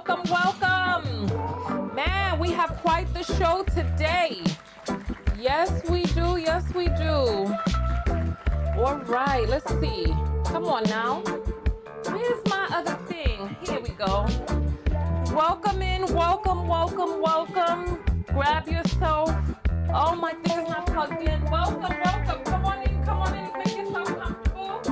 welcome, welcome. Man, we have quite the show today. Yes, we do. Yes, we do. All right, let's see. Come on now. Where's my other thing? Here we go. Welcome in, welcome, welcome, welcome. Grab yourself. Oh, my thing is not plugged in. Welcome, welcome. Come on in, make yourself comfortable.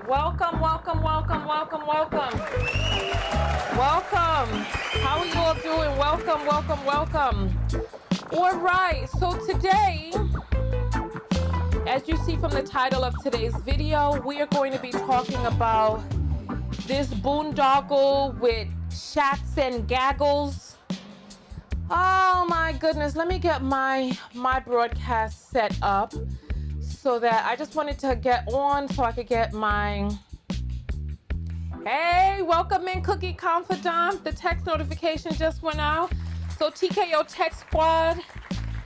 Welcome, welcome, welcome, welcome, welcome. Welcome. How are you all doing? Welcome, welcome, welcome. All right, so today, as you see from the title of today's video, we are going to be talking about this boondoggle with ShxtsnGigs. Oh my goodness, let me get my broadcast set up so that I just wanted to get on so I could get my... Hey, welcome in Cookie Confidant. The text notification just went out. So TKO Tech Squad,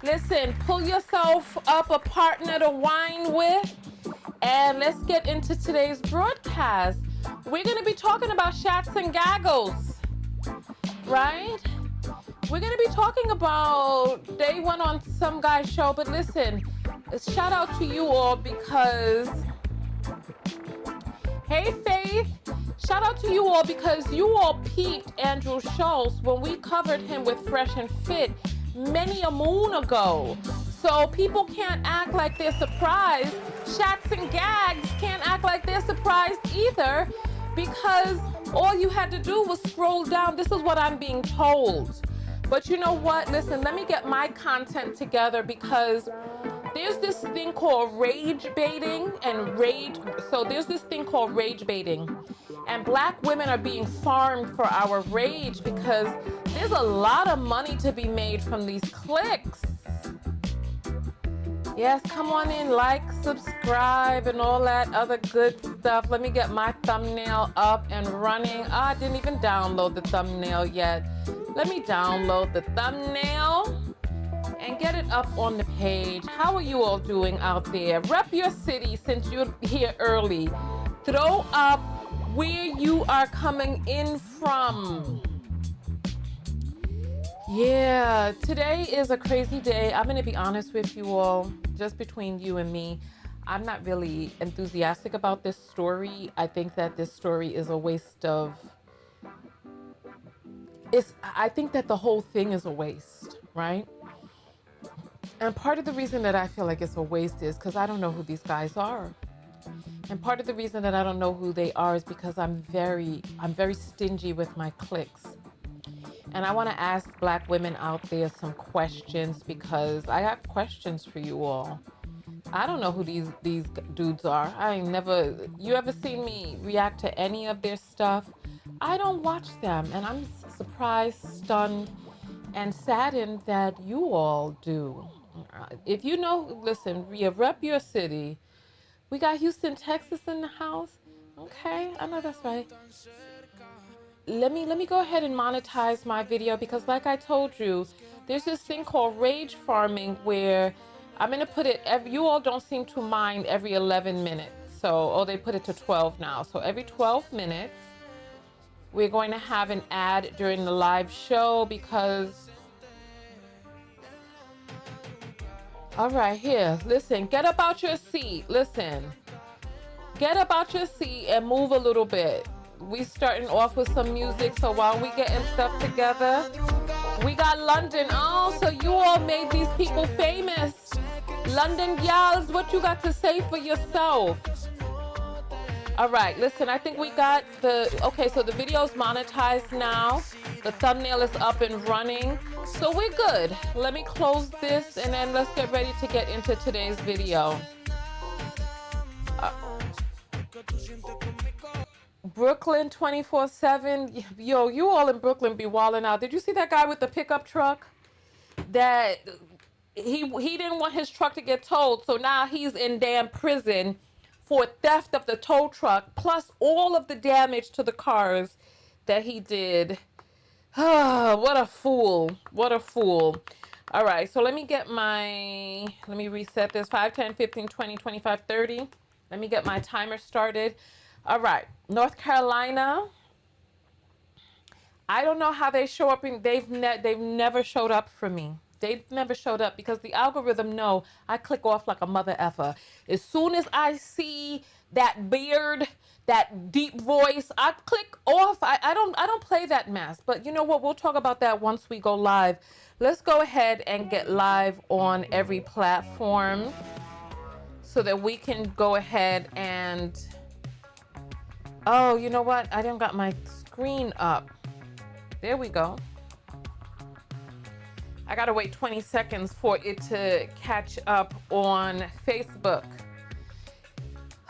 listen, pull yourself up a partner to wine with, and let's get into today's broadcast. We're going to be talking about ShxtsnGigs, right? We're going to be talking about, they went on some guy's show, but listen, shout out to you all because, hey Faith, shout out to you all because you all peeped Andrew Schulz when we covered him with Fresh and Fit many a moon ago. So people can't act like they're surprised. ShxtsnGigs can't act like they're surprised either because all you had to do was scroll down. This is what I'm being told. But you know what? Listen, let me get my content together because there's this thing called rage baiting and rage. So there's this thing called rage baiting. And black women are being farmed for our rage because there's a lot of money to be made from these clicks. Yes, come on in, like, subscribe, and all that other good stuff. Let me get my thumbnail up and running. I didn't even download the thumbnail yet. Let me download the thumbnail and get it up on the page. How are you all doing out there? Rep your city since you're here early. Throw up where you are coming in from. Yeah, today is a crazy day. I'm gonna be honest with you all, just between you and me. I'm not really enthusiastic about this story. I think that this story is a waste of, I think that the whole thing is a waste, right? And part of the reason that I feel like it's a waste is because I don't know who these guys are. And part of the reason that I don't know who they are is because I'm very stingy with my clicks. And I want to ask black women out there some questions because I have questions for you all. I don't know who these dudes are. You ever seen me react to any of their stuff? I don't watch them, and I'm surprised, stunned, and saddened that you all do. If you know, listen, rep your city. We got Houston, Texas in the house. Okay, I know that's right. Let me go ahead and monetize my video because like I told you, there's this thing called rage farming where I'm gonna put it, you all don't seem to mind every 11 minutes. So, they put it to 12 now. So every 12 minutes, we're going to have an ad during the live show because, all right, here, listen, get up out your seat. Listen, get up out your seat and move a little bit. We starting off with some music, so while we getting stuff together, we got London. Oh, so you all made these people famous. London gals, what you got to say for yourself? All right, listen, I think we got okay, so the video's monetized now. The thumbnail is up and running. So we're good. Let me close this and then let's get ready to get into today's video. Brooklyn 24/7. Yo, you all in Brooklyn be wilding out. Did you see that guy with the pickup truck? That he didn't want his truck to get towed, so now he's in damn prison for theft of the tow truck, plus all of the damage to the cars that he did. What a fool. What a fool. All right, so let me reset this. 5, 10, 15, 20, 25, 30. Let me get my timer started. All right, North Carolina. I don't know how they show up they've never showed up for me. They've never showed up because the algorithm I click off like a mother effer. As soon as I see that beard, that deep voice, I click off. I don't play that mess. But you know what? We'll talk about that once we go live. Let's go ahead and get live on every platform so that we can go ahead and, oh, you know what? I didn't got my screen up. There we go. I gotta wait 20 seconds for it to catch up on Facebook.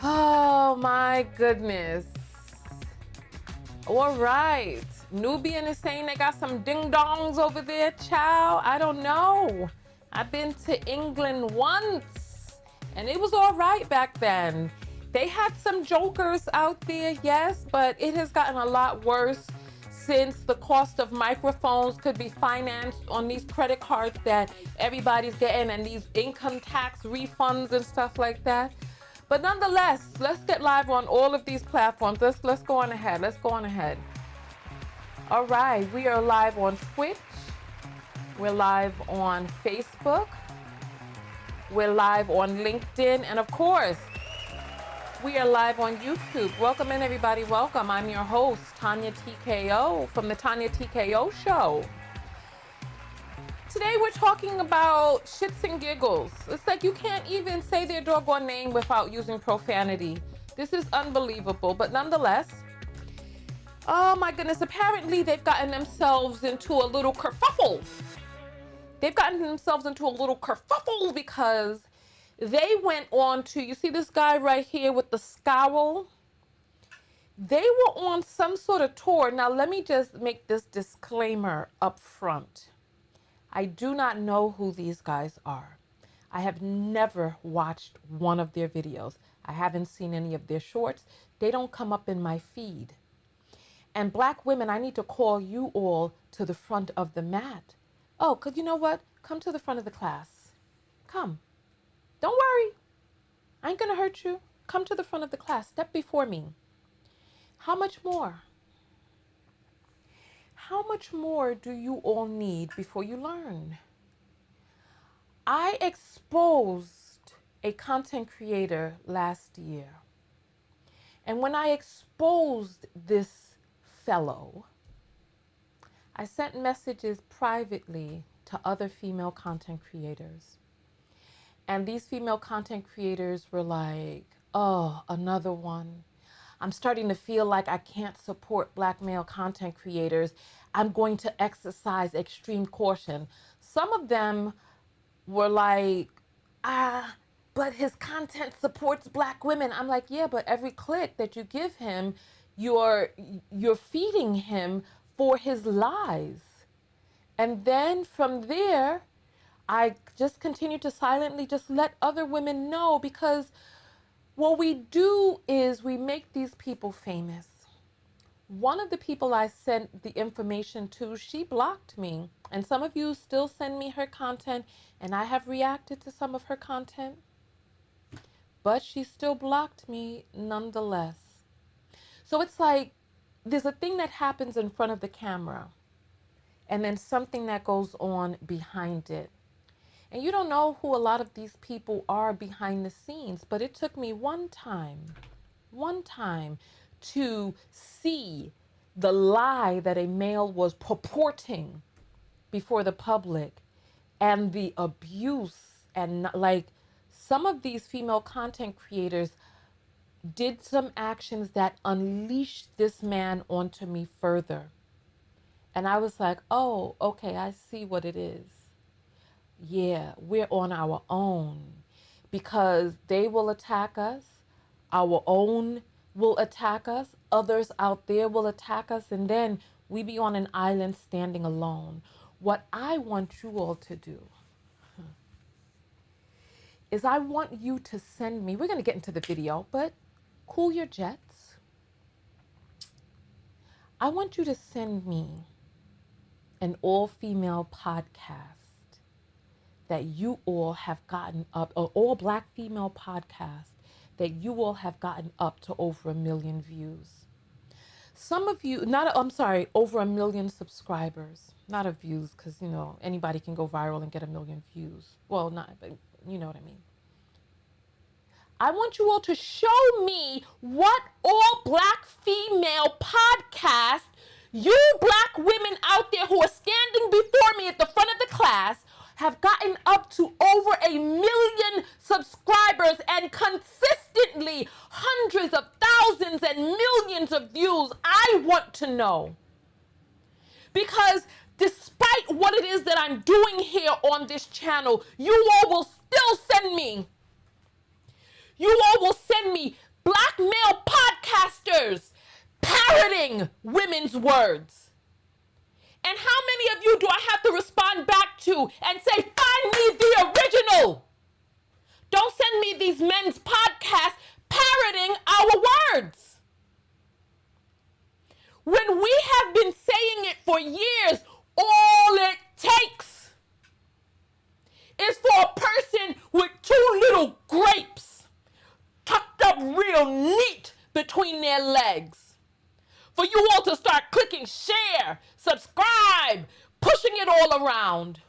Oh my goodness. All right. Nubian is saying they got some ding dongs over there, child. I don't know. I've been to England once and it was all right back then. They had some jokers out there, yes, but it has gotten a lot worse since the cost of microphones could be financed on these credit cards that everybody's getting and these income tax refunds and stuff like that. But nonetheless, let's get live on all of these platforms. Let's go on ahead. Let's go on ahead. All right, we are live on Twitch. We're live on Facebook. We're live on LinkedIn. And of course, we are live on YouTube. Welcome in, everybody. Welcome. I'm your host, Tonya TKO from the Tonya TKO Show. Today, we're talking about shits and giggles. It's like you can't even say their doggone name without using profanity. This is unbelievable, but nonetheless, oh my goodness, apparently they've gotten themselves into a little kerfuffle. Because they went on to, you see this guy right here with the scowl? They were on some sort of tour. Now, let me just make this disclaimer up front. I do not know who these guys are. I have never watched one of their videos. I haven't seen any of their shorts. They don't come up in my feed. And black women, I need to call you all to the front of the mat. Oh, because you know what? Come to the front of the class. Come. Don't worry. I ain't going to hurt you. Come to the front of the class. Step before me. How much more? How much more do you all need before you learn? I exposed a content creator last year. And when I exposed this fellow, I sent messages privately to other female content creators. And these female content creators were like, oh, another one. I'm starting to feel like I can't support black male content creators. I'm going to exercise extreme caution. Some of them were like, but his content supports black women. I'm like, yeah, but every click that you give him, you're feeding him for his lies. And then from there, I just continue to silently just let other women know, because what we do is we make these people famous. One of the people I sent the information to, she blocked me. And some of you still send me her content, and I have reacted to some of her content. But she still blocked me nonetheless. So it's like there's a thing that happens in front of the camera, and then something that goes on behind it. And you don't know who a lot of these people are behind the scenes, but it took me one time to see the lie that a male was purporting before the public, and the abuse, and like some of these female content creators did some actions that unleashed this man onto me further. And I was like, oh, okay, I see what it is. Yeah, we're on our own, because they will attack us. Our own will attack us. Others out there will attack us. And then we be on an island standing alone. What I want you all to do is I want you to send me, we're going to get into the video, but cool your jets. I want you to send me an all-female podcast that you all have gotten up, or all Black female podcasts, that you all have gotten up to over 1 million views. Some of you, over 1 million subscribers, not a views, because, you know, anybody can go viral and get 1 million views. Well, not, but you know what I mean. I want you all to show me what all Black female podcasts, you Black women out there who are standing before me at the front of the class, have gotten up to over 1 million subscribers and consistently hundreds of thousands and millions of views. I want to know. Because despite what it is that I'm doing here on this channel, you all will still send me Black male podcasters parroting women's words. And how many of you do I have to respond back to and say, find me the original? Don't send me these men's podcasts parroting our words. When we have been saying it for years, all it takes is for a person with 2 little grapes tucked up real neat between their legs, for you all to start clicking share, subscribe, pushing it all around.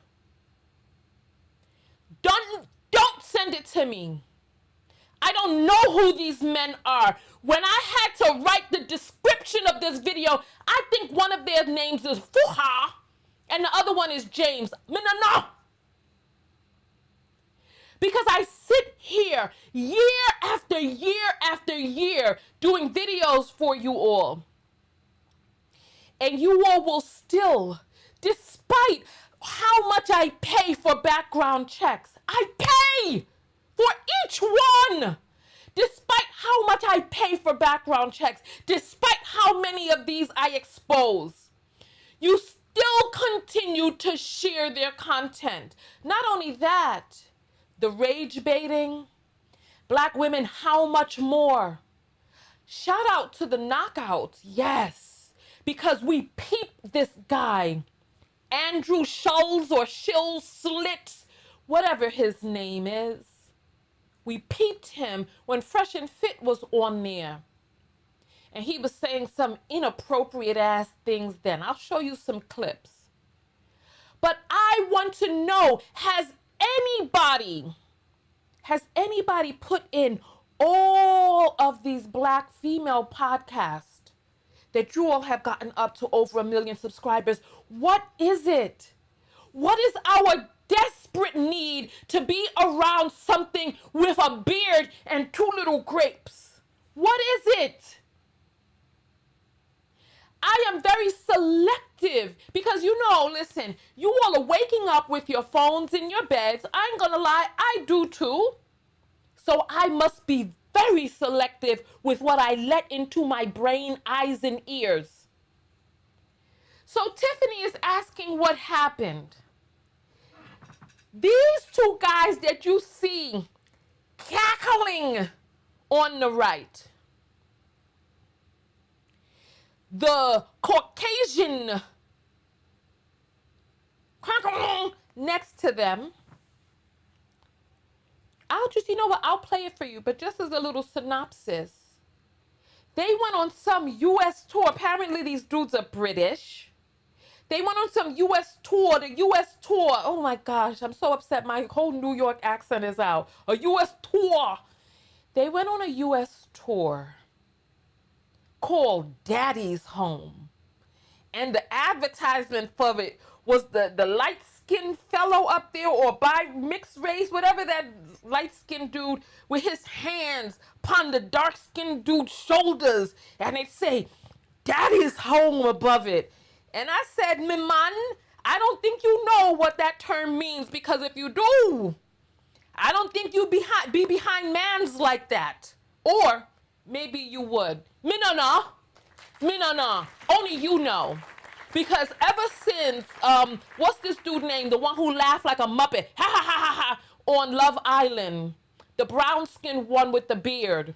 Don't send it to me. I don't know who these men are. When I had to write the description of this video, I think one of their names is Fuhad and the other one is James. No. Because I sit here year after year after year doing videos for you all. And you all will still, despite how much I pay for background checks, I pay for each one. Despite how much I pay for background checks, despite how many of these I expose, you still continue to share their content. Not only that, the rage baiting, Black women, how much more? Shout out to the knockouts, yes, because we peeped this guy, Andrew Schulz or Schulz, whatever his name is. We peeped him when Fresh and Fit was on there. And he was saying some inappropriate ass things then. I'll show you some clips. But I want to know, has anybody put in all of these Black female podcasts that you all have gotten up to over 1 million subscribers? What is it? What is our desperate need to be around something with a beard and 2 little grapes? What is it? I am very selective because, listen, you all are waking up with your phones in your beds. I ain't gonna lie, I do too. So I must be very selective with what I let into my brain, eyes, and ears. So Tiffany is asking what happened. These 2 guys that you see cackling on the right, the Caucasian next to them, I'll play it for you, but just as a little synopsis. They went on some U.S. tour. Apparently these dudes are British. They went on some U.S. tour, oh my gosh, I'm so upset, my whole New York accent is out. A U.S. tour. They went on a U.S. tour called Daddy's Home. And the advertisement for it was the light-skinned fellow up there, or by mixed race, whatever, that light-skinned dude with his hands upon the dark-skinned dude's shoulders. And it say, Daddy's Home above it. And I said, "Me man, I don't think you know what that term means, because if you do, I don't think you be behind mans like that. Or maybe you would. Me no know. Only you know. Because ever since, what's this dude name? The one who laughed like a Muppet, ha ha ha ha ha, on Love Island. The brown-skinned one with the beard.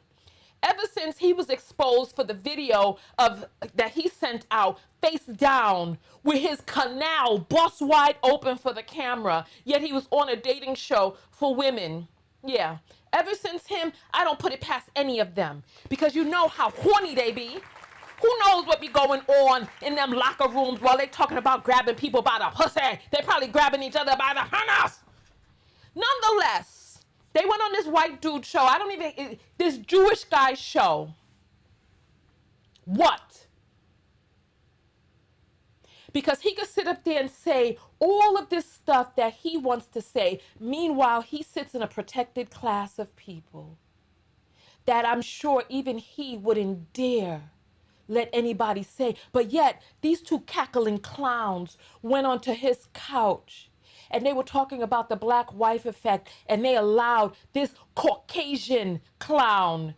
Ever since he was exposed for the video of that he sent out face down with his canal bust wide open for the camera, yet he was on a dating show for women. Yeah. Ever since him, I don't put it past any of them because you know how horny they be. Who knows what be going on in them locker rooms while they talking about grabbing people by the pussy? They probably grabbing each other by the harness. Nonetheless, they went on this white dude show. This Jewish guy show. What? Because he could sit up there and say all of this stuff that he wants to say. Meanwhile, he sits in a protected class of people that I'm sure even he wouldn't dare let anybody say. But yet, these two cackling clowns went onto his couch and they were talking about the black wife effect, and they allowed this Caucasian clown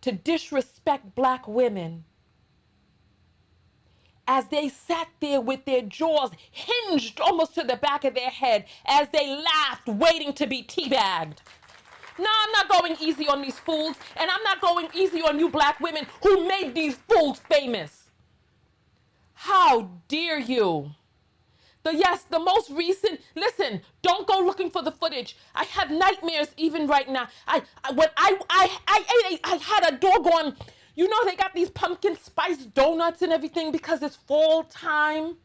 to disrespect black women as they sat there with their jaws hinged almost to the back of their head as they laughed, waiting to be teabagged. No, I'm not going easy on these fools, and I'm not going easy on you black women who made these fools famous. How dare you? The most recent, listen, don't go looking for the footage. I have nightmares even right now. I had a doggone, you know, they got these pumpkin spice donuts and everything because it's fall time.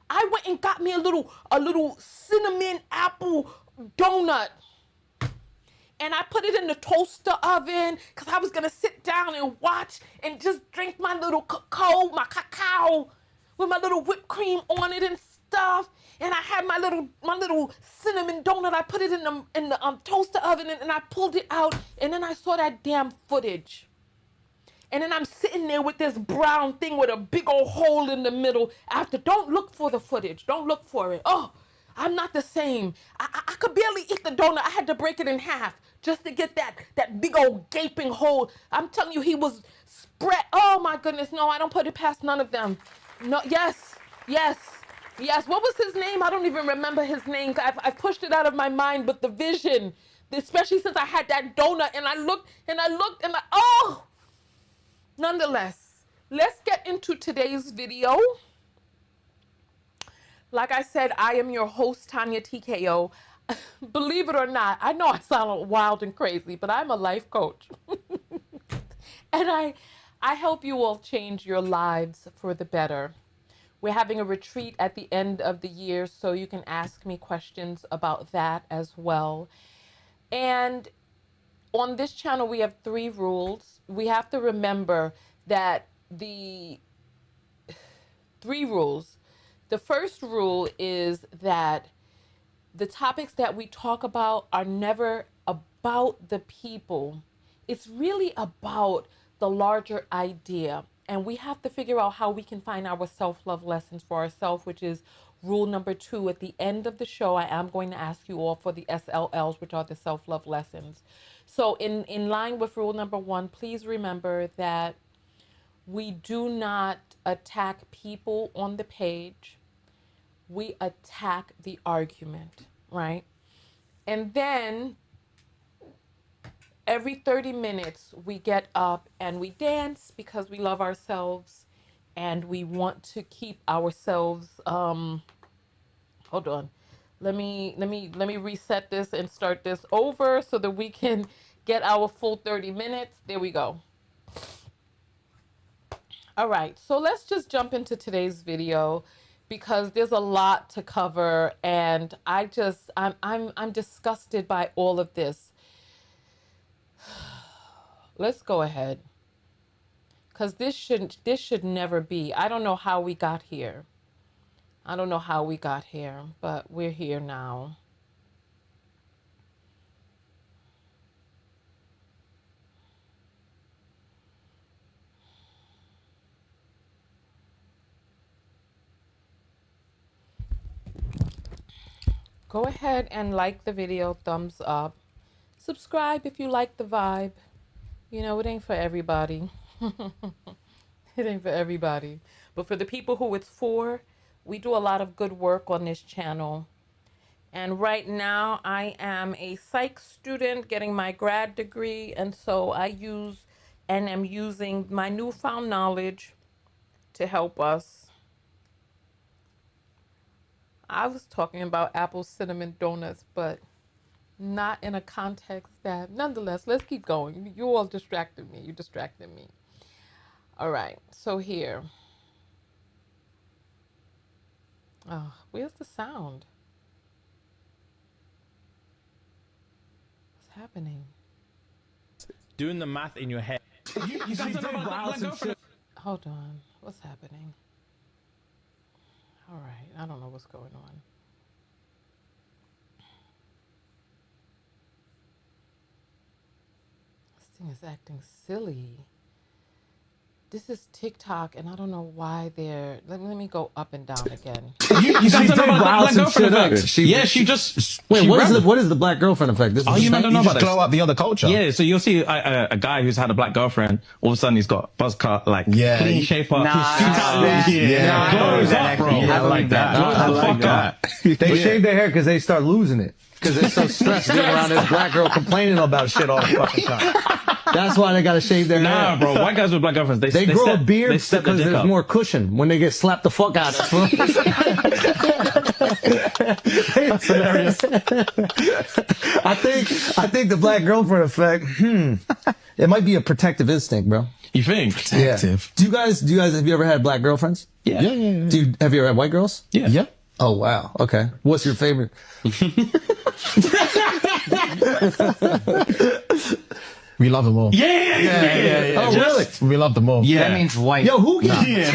I went and got me a little cinnamon apple donut. And I put it in the toaster oven because I was going to sit down and watch and just drink my little cacao with my little whipped cream on it and stuff. And I had my little cinnamon donut. I put it in the toaster oven and I pulled it out. And then I saw that damn footage. And then I'm sitting there with this brown thing with a big old hole in the middle. Don't look for the footage. Don't look for it. Oh, I'm not the same. I could barely eat the donut. I had to break it in half just to get that big old gaping hole. I'm telling you, he was spread. Oh my goodness, no, I don't put it past none of them. No, yes. What was his name? I don't even remember his name. I've pushed it out of my mind, but the vision, especially since I had that donut and I looked and oh! Nonetheless, let's get into today's video. Like I said, I am your host, Tonya TKO. Believe it or not, I know I sound wild and crazy, but I'm a life coach. And I help you all change your lives for the better. We're having a retreat at the end of the year, so you can ask me questions about that as well. And on this channel, we have 3 rules. We have to remember that the 3 rules. The first rule is that the topics that we talk about are never about the people. It's really about the larger idea. And we have to figure out how we can find our self-love lessons for ourselves, which is rule number 2. At the end of the show, I am going to ask you all for the SLLs, which are the self-love lessons. So in line with rule number 1, please remember that we do not attack people on the page. We attack the argument, right? And then every 30 minutes, we get up and we dance because we love ourselves and we want to keep ourselves, hold on. Let me reset this and start this over so that we can get our full 30 minutes. There we go. All right, so let's just jump into today's video because there's a lot to cover, and I'm disgusted by all of this. Let's go ahead, because this should never be. I don't know how we got here. But we're here now. Go ahead and like the video, thumbs up. Subscribe if you like the vibe. You know, it ain't for everybody. It ain't for everybody. But for the people who it's for, we do a lot of good work on this channel. And right now, I am a psych student getting my grad degree. And so I use and am using my newfound knowledge to help us. I was talking about apple cinnamon donuts, but not in a context that, nonetheless, let's keep going. You all distracted me. You distracted me. All right, so here. Oh, where's the sound? What's happening? Doing the math in your head. You guys don't know about black girlfriend. Hold on. What's happening? All right, I don't know what's going on. This thing is acting silly. This is TikTok, and I don't know why they're. Let me go up and down again. You guys don't know about black girlfriend effect. She just. Wait, what is the black girlfriend effect? This is you don't know about this? Glow up the other culture. Yeah, so you'll see a guy who's had a black girlfriend. All of a sudden, he's got buzz cut, like clean shape up. Glows up, bro. I like that. They shave their hair because they start losing it. Because they're so stressed being around this black girl complaining about shit all the fucking time. That's why they gotta shave their hair. Nah, bro. White guys with black girlfriends, they grow a beard because there's more cushion when they get slapped the fuck out of. That's hilarious. I think the black girlfriend effect. It might be a protective instinct, bro. You think? Protective. Yeah. Do you guys have you ever had black girlfriends? Yeah. Have you ever had white girls? Yeah. Oh wow. Okay. What's your favorite? We love them all. Yeah. Oh, really? We love them all. Yeah. That means white. Yo, who gets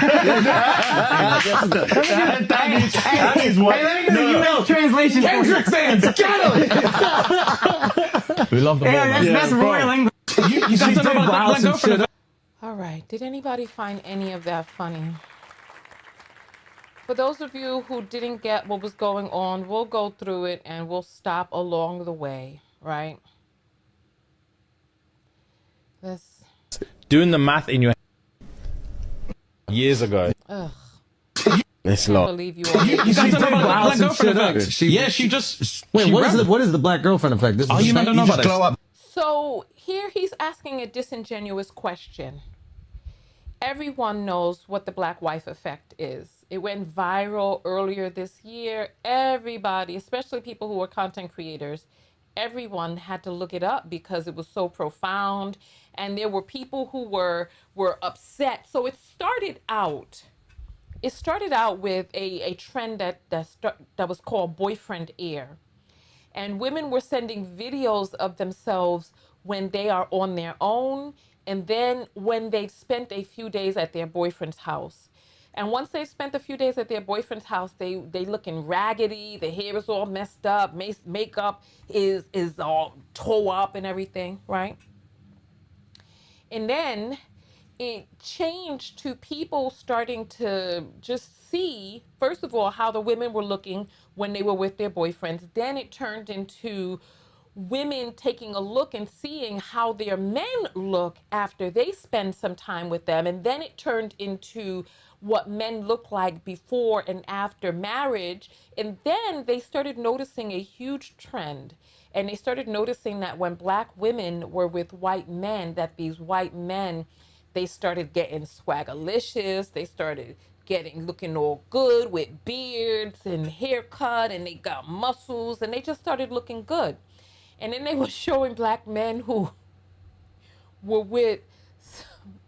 That means what? Hey, let me get a translation. Kendrick fans? Get him! We love them all. That's royal English. You guys don't know about black girlfriend. All right, did anybody find any of that funny? For those of you who didn't get what was going on, we'll go through it and we'll stop along the way, right? Let's. Doing the math in your head. Years ago. Ugh. It's I a lot. can't believe you all. You guys don't know about black girlfriend effect. She just. Wait, what is the black girlfriend effect? This is you don't know about this? Glow up. So here he's asking a disingenuous question. Everyone knows what the black wife effect is. It went viral earlier this year. Everybody, especially people who are content creators, everyone had to look it up because it was so profound. And there were people who were upset. So it started out with a trend that was called boyfriend air. And women were sending videos of themselves when they are on their own, and then when they spent a few days at their boyfriend's house. And once they spent a few days at their boyfriend's house, they looking raggedy, the hair is all messed up, makeup is all tore up and everything, right? And then it changed to people starting to just see, first of all, how the women were looking when they were with their boyfriends. Then it turned into women taking a look and seeing how their men look after they spend some time with them. And then it turned into what men look like before and after marriage. And then they started noticing a huge trend. And they started noticing that when black women were with white men, that these white men, they started getting swagalicious. They started looking all good with beards and haircut, and they got muscles, and they just started looking good. And then they were showing black men who were with,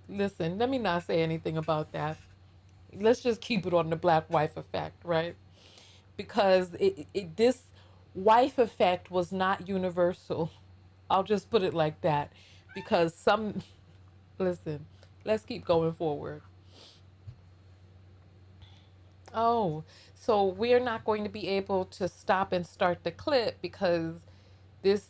listen, let me not say anything about that. Let's just keep it on the black wife effect, right? Because this wife effect was not universal. I'll just put it like that. Because listen, let's keep going forward. Oh, so we're not going to be able to stop and start the clip because this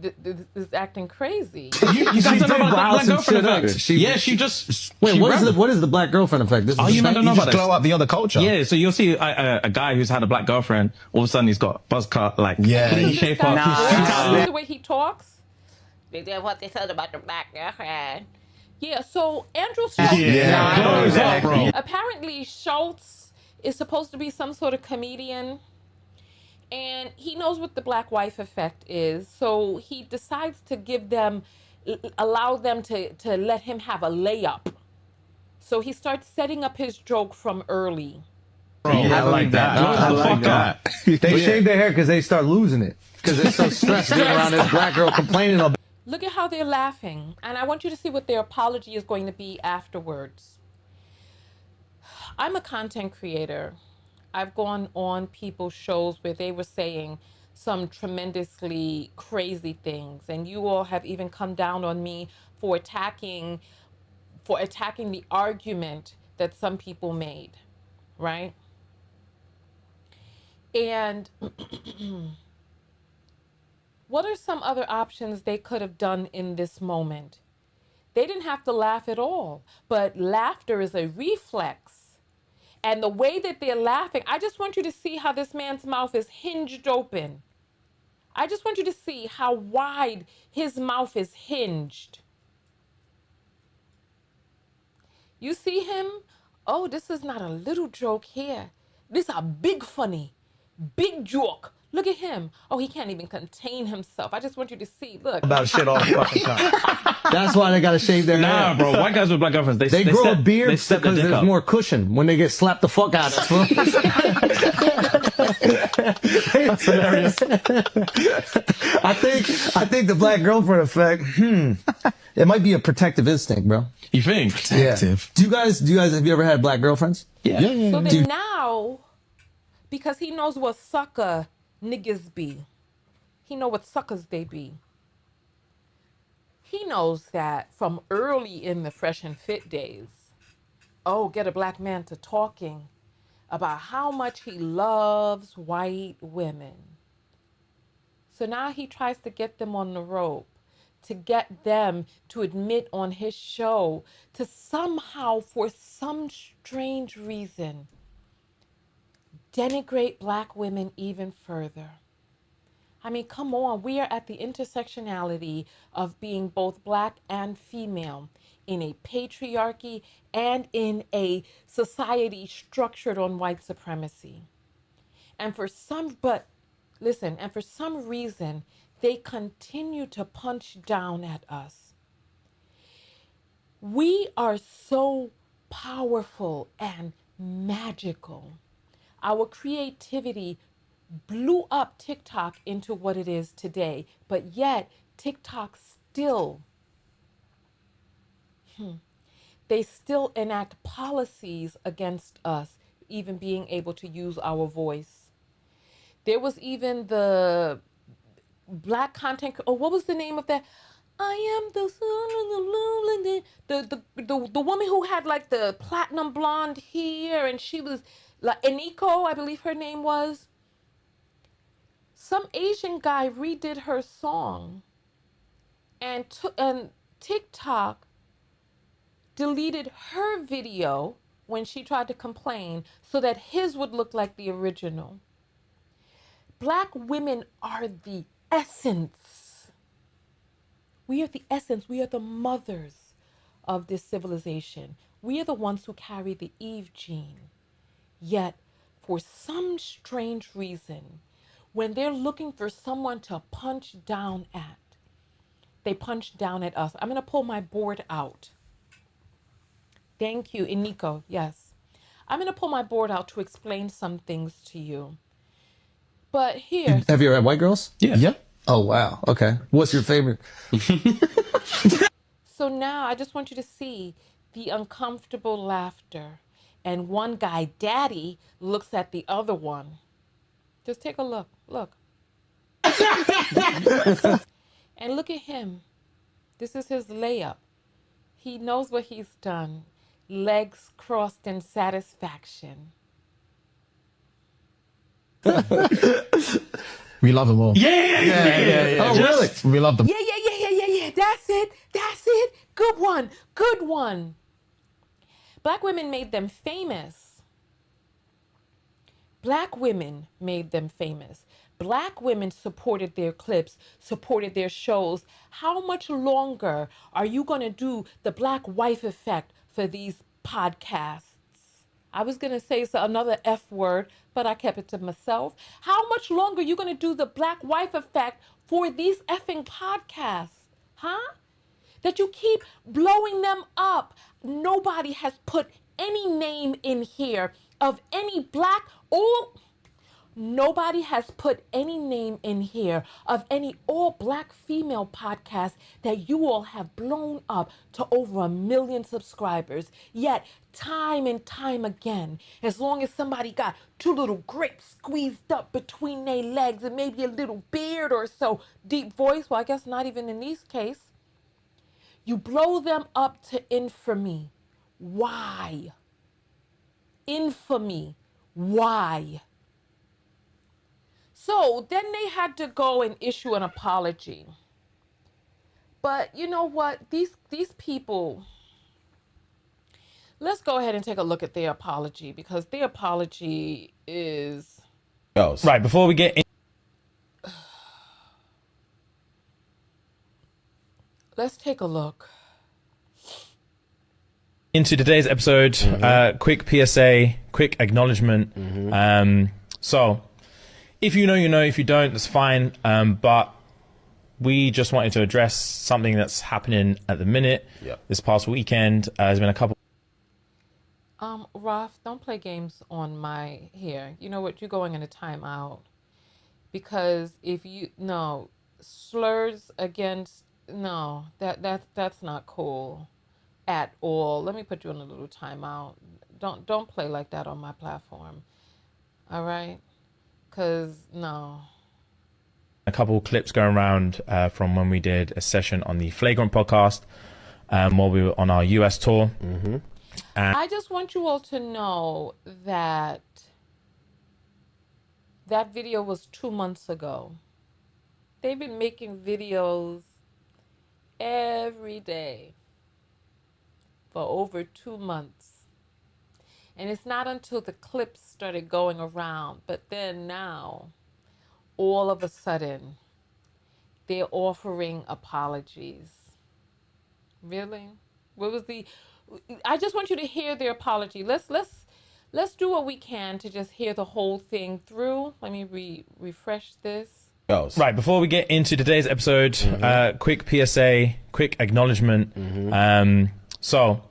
is acting crazy. You guys don't know about black girlfriend effect. She just. Wait, what is the black girlfriend effect? This is you don't know about this? Glow up the other culture. Yeah, so you'll see a guy who's had a black girlfriend. All of a sudden, he's got buzz cut, like clean shape up. The way he talks. What they said about the black girlfriend. Yeah, so Andrew Schulz. Apparently, Schulz is supposed to be some sort of comedian. And he knows what the black wife effect is. So he decides to give them allow them to let him have a layup. So he starts setting up his joke from early. Yeah, I like that. I like that. They shave their hair because they start losing it. Because they're so stressed being around this black girl complaining about. Look at how they're laughing. And I want you to see what their apology is going to be afterwards. I'm a content creator. I've gone on people's shows where they were saying some tremendously crazy things. And you all have even come down on me for attacking the argument that some people made, right? And what are some other options they could have done in this moment? They didn't have to laugh at all, but laughter is a reflex. And the way that they're laughing, I just want you to see how this man's mouth is hinged open. I just want you to see how wide his mouth is hinged. You see him? Oh, this is not a little joke here. This is a big funny, big joke. Look at him. Oh, he can't even contain himself. I just want you to see. Look. About shit all the fucking time. That's why they gotta shave their hair. Nah, bro. White guys with black girlfriends, they grow a step, beard they step their because dick there's up. more cushion when they get slapped the fuck out of. That's hilarious. I think the black girlfriend effect. It might be a protective instinct, bro. You think? Protective. Do you guys have you ever had black girlfriends? Yeah. So then now, because he knows what sucker niggas be, he know what suckers they be. He knows that from early in the Fresh and Fit days, get a black man to talking about how much he loves white women. So now he tries to get them on the rope, to get them to admit on his show, to somehow, for some strange reason, denigrate black women even further. I mean, come on, we are at the intersectionality of being both black and female in a patriarchy and in a society structured on white supremacy. And for some reason, they continue to punch down at us. We are so powerful and magical. Our creativity blew up TikTok into what it is today, but yet TikTok still, they still enact policies against us even being able to use our voice. There was even the black content, what was the name of that? I am the woman who had like the platinum blonde hair, and she was like Eniko, I believe her name was. Some Asian guy redid her song, and TikTok deleted her video when she tried to complain so that his would look like the original. Black women are the essence. We are the essence. We are the mothers of this civilization. We are the ones who carry the Eve gene. Yet, for some strange reason, when they're looking for someone to punch down at, they punch down at us. I'm going to pull my board out. Thank you, Iniko. Yes. I'm going to pull my board out to explain some things to you. But here. Have you ever had white girls? Yeah. Yep. Oh, wow. Okay. What's your favorite? So now I just want you to see the uncomfortable laughter. And one guy, Daddy, looks at the other one. Just take a look. Look. And look at him. This is his layup. He knows what he's done. Legs crossed in satisfaction. We love them all. Yeah. Oh, really? We love them. Yeah. That's it. Good one. Black women made them famous. Black women supported their clips, supported their shows. How much longer are you going to do the black wife effect for these podcasts? I was going to say another F word, but I kept it to myself. How much longer are you going to do the black wife effect for these effing podcasts? Huh? that you keep blowing them up. Nobody has put any name in here of any black or nobody has put any name in here of any all-black female podcast that you all have blown up to over 1 million subscribers. Yet, time and time again, as long as somebody got 2 little grapes squeezed up between their legs and maybe a little beard or so, deep voice, well, I guess not even in this case, you blow them up to infamy. Why? Infamy. Why? So then they had to go and issue an apology. But you know what? These people, let's go ahead and take a look at their apology, because their apology is... Right, before we get in... Let's take a look. Into today's episode, quick PSA, quick acknowledgement. So, if you know, you know. If you don't, that's fine. But we just wanted to address something that's happening at the minute. This past weekend, there's been a couple... Raf, don't play games on my hair. You know what? You're going in a timeout. Because if you... No. Slurs against... No. That's not cool. At all. Let me put you in a little timeout. Don't play like that on my platform. All right? Because, no. A couple clips going around from when we did a session on the Flagrant podcast while we were on our US tour. I just want you all to know that that video was 2 months ago. They've been making videos every day for over 2 months. And it's not until the clips started going around, but then now, all of a sudden, they're offering apologies. Really? What was the... I just want you to hear their apology. Let's do what we can to just hear the whole thing through. Let me refresh this. Right, before we get into today's episode, quick PSA, quick acknowledgement. So,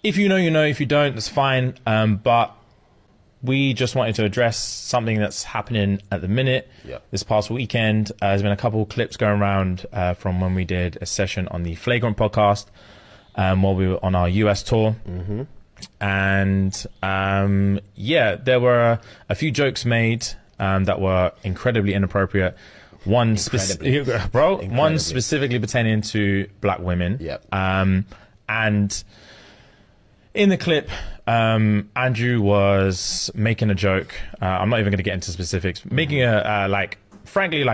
if you know, you know. If you don't, that's fine. But we just wanted to address something that's happening at the minute. This past weekend, there's been a couple clips going around from when we did a session on the Flagrant podcast while we were on our US tour. And yeah, there were a few jokes made that were incredibly inappropriate. One specifically pertaining to black women. And in the clip, Andrew was making a joke. I'm not even going to get into specifics. Making a frankly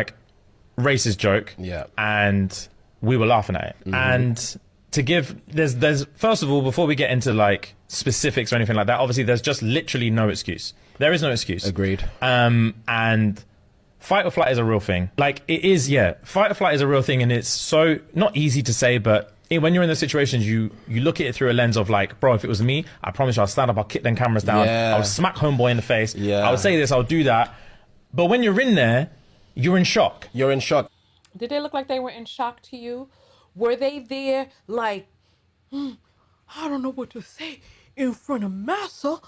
racist joke. And we were laughing at it. And to give, there's first of all, before we get into like specifics or anything like that, obviously there's just literally no excuse. There is no excuse. Agreed. And fight or flight is a real thing. Like it is, yeah. Fight or flight is a real thing, and it's so not easy to say, but when you're in those situations, you look at it through a lens of like, bro, if it was me, I promise you, I'll stand up, I'll kick them cameras down, I'll smack homeboy in the face, I would say this, I'll do that. But when you're in there, you're in shock. You're in shock. Did they look like they were in shock to you? Were they there like, I don't know what to say in front of Massa?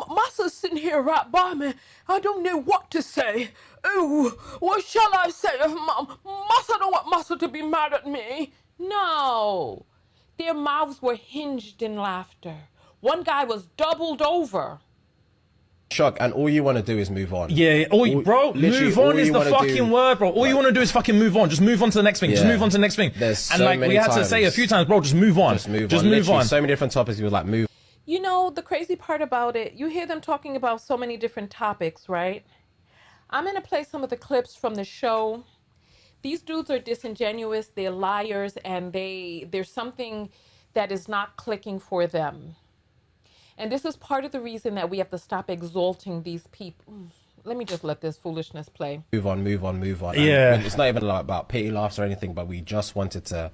Massa's sitting here right by me. I don't know what to say. Oh, what shall I say? Massa don't want Massa to be mad at me. No. Their mouths were hinged in laughter. One guy was doubled over. Shock, and all you want to do is move on. Yeah, bro, move on is the fucking word, bro. All you want to do is fucking move on. Just move on to the next thing. Just move on to the next thing. There's so and like many we had times. to say a few times, bro, just move on. Just move on. So many different topics. You were like, move. You know, the crazy part about it, you hear them talking about so many different topics, right? I'm going to play some of the clips from the show. These dudes are disingenuous, they're liars, and there's something that is not clicking for them. And this is part of the reason that we have to stop exalting these people. Let me just let this foolishness play. Move on. Yeah. And it's not even like about pity laughs or anything, but we just wanted to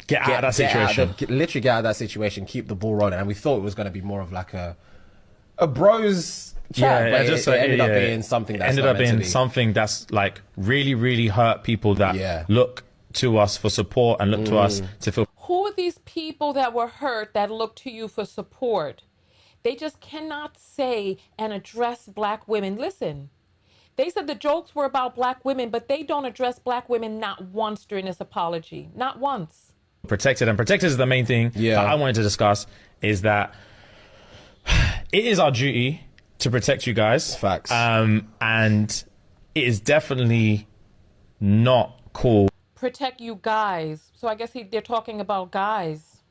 get out of that situation. Literally get out of that situation, keep the ball rolling. And we thought it was going to be more of like a a bros chat, but it ended up being something that's ended not up meant to being be. something that's like really, really hurt people that look to us for support and look to us to feel. Who are these people that were hurt that look to you for support? They just cannot say and address black women. Listen, they said the jokes were about black women, but they don't address black women not once during this apology. Not once. Protected, and protected is the main thing that I wanted to discuss, is that it is our duty to protect you guys. Facts. And it is definitely not cool Protect you guys. So I guess they're talking about guys.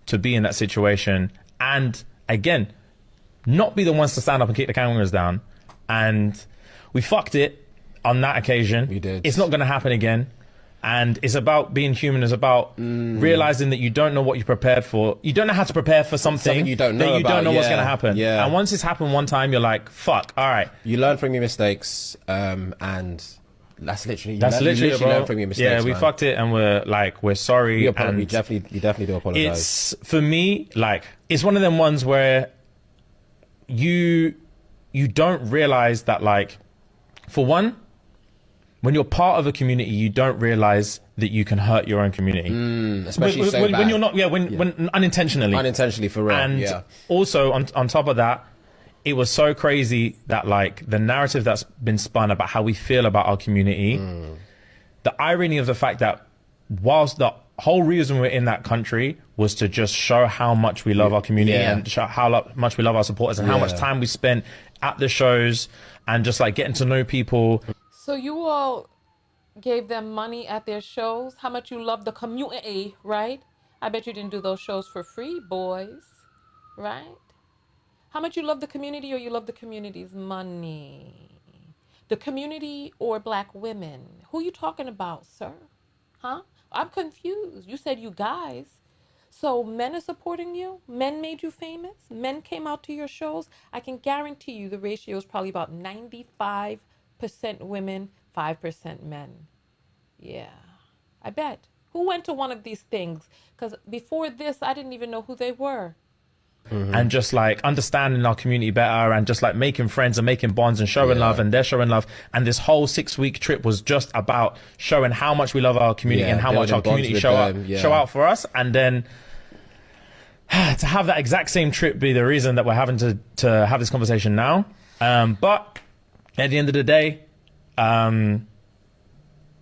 to be in that situation and, again, not be the ones to stand up and kick the cameras down. And we fucked it on that occasion. We did. It's not going to happen again. And it's about being human. It's about realizing that you don't know what you're prepared for. You don't know how to prepare for something you don't know that you don't about. know what's Yeah. going to happen. Yeah. And once it's happened one time, you're like, fuck, all right. You learn from your mistakes, and that's literally That's literally, bro. learn from your mistakes. Yeah, we man. fucked it, and we're sorry. We and definitely do apologize. it's, for me, like, it's one of them ones where you don't realize that, like, for one, when you're part of a community, you don't realize that you can hurt your own community. Especially when you're not, when unintentionally. Unintentionally, for real. And also, on top of that, it was so crazy that, like, the narrative that's been spun about how we feel about our community, the irony of the fact that whilst the whole reason we're in that country was to just show how much we love our community and show how much we love our supporters and how much time we spent at the shows and just, like, getting to know people. So you all gave them money at their shows? How much you love the community, right? I bet you didn't do those shows for free, boys, right? How much you love the community, or you love the community's money? The community or black women? Who you talking about, sir? Huh? I'm confused. You said you guys. So men are supporting you? Men made you famous? Men came out to your shows? I can guarantee you the ratio is probably about 95% women, 5% men. Yeah, I bet. Who went to one of these things? Because before this, I didn't even know who they were. And just, like, understanding our community better and just, like, making friends and making bonds and showing love, and they're showing love. And this whole 6-week trip was just about showing how much we love our community and how much our community show out for us. And then to have that exact same trip be the reason that we're having to have this conversation now. But at the end of the day,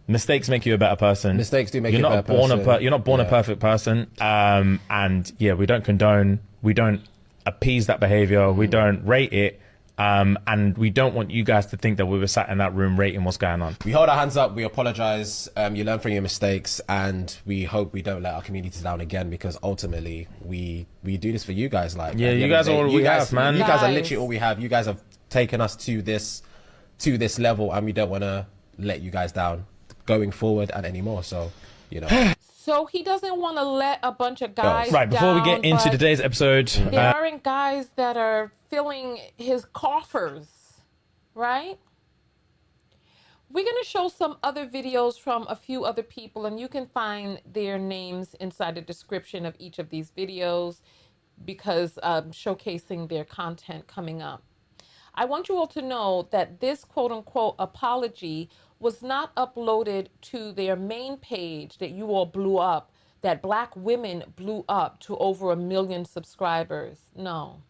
mistakes make you a better person. Mistakes do make you a better person. You're not born a perfect person. And yeah, we don't condone, we don't appease that behavior, we don't rate it. And we don't want you guys to think that we were sat in that room rating what's going on. We hold our hands up, we apologize, you learn from your mistakes, and we hope we don't let our community down again, because ultimately we do this for you guys. Like, yeah, you guys are all we have, man. You guys are literally all we have. You guys have taken us to this level, and we don't want to let you guys down going forward and anymore. So, you know. So he doesn't want to let a bunch of guys right, before we get into but today's episode, there aren't guys that are filling his coffers, right? We're going to show some other videos from a few other people, and you can find their names inside the description of each of these videos, because showcasing their content coming up. I want you all to know that this quote-unquote apology was not uploaded to their main page that you all blew up, that black women blew up to over 1 million subscribers. No.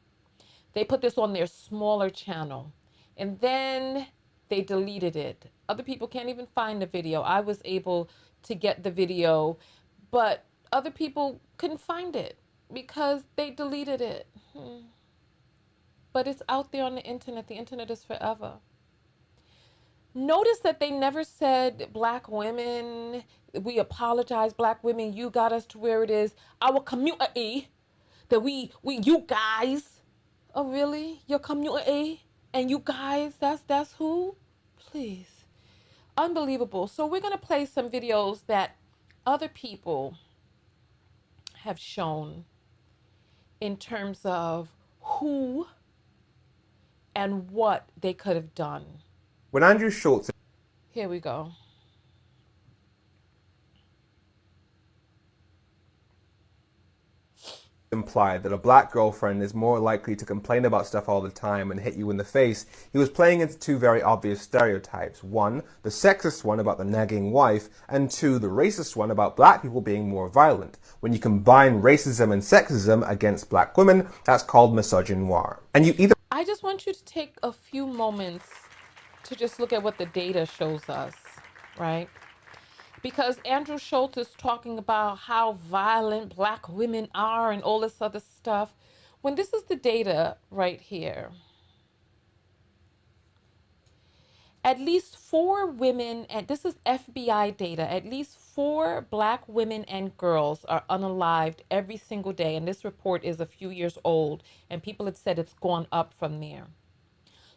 They put this on their smaller channel, and then they deleted it. Other people can't even find the video. I was able to get the video, but other people couldn't find it because they deleted it. But it's out there on the internet. The internet is forever. Notice that they never said, black women, we apologize, black women, you got us to where it is. Our community, that we you guys. Oh, really? Your community? And you guys, that's who? Please. Unbelievable. So we're going to play some videos that other people have shown in terms of who and what they could have done. When Andrew Schulz... Here we go. implied that a black girlfriend is more likely to complain about stuff all the time and hit you in the face, he was playing into two very obvious stereotypes. One, the sexist one about the nagging wife, and two, the racist one about black people being more violent. When you combine racism and sexism against black women, that's called misogynoir. And you either... I just want you to take a few moments to just look at what the data shows us, right? Because Andrew Schulz is talking about how violent black women are and all this other stuff. When this is the data right here. At least 4 women, and this is FBI data, at least 4 black women and girls are unalived every single day. And this report is a few years old, and people have said it's gone up from there.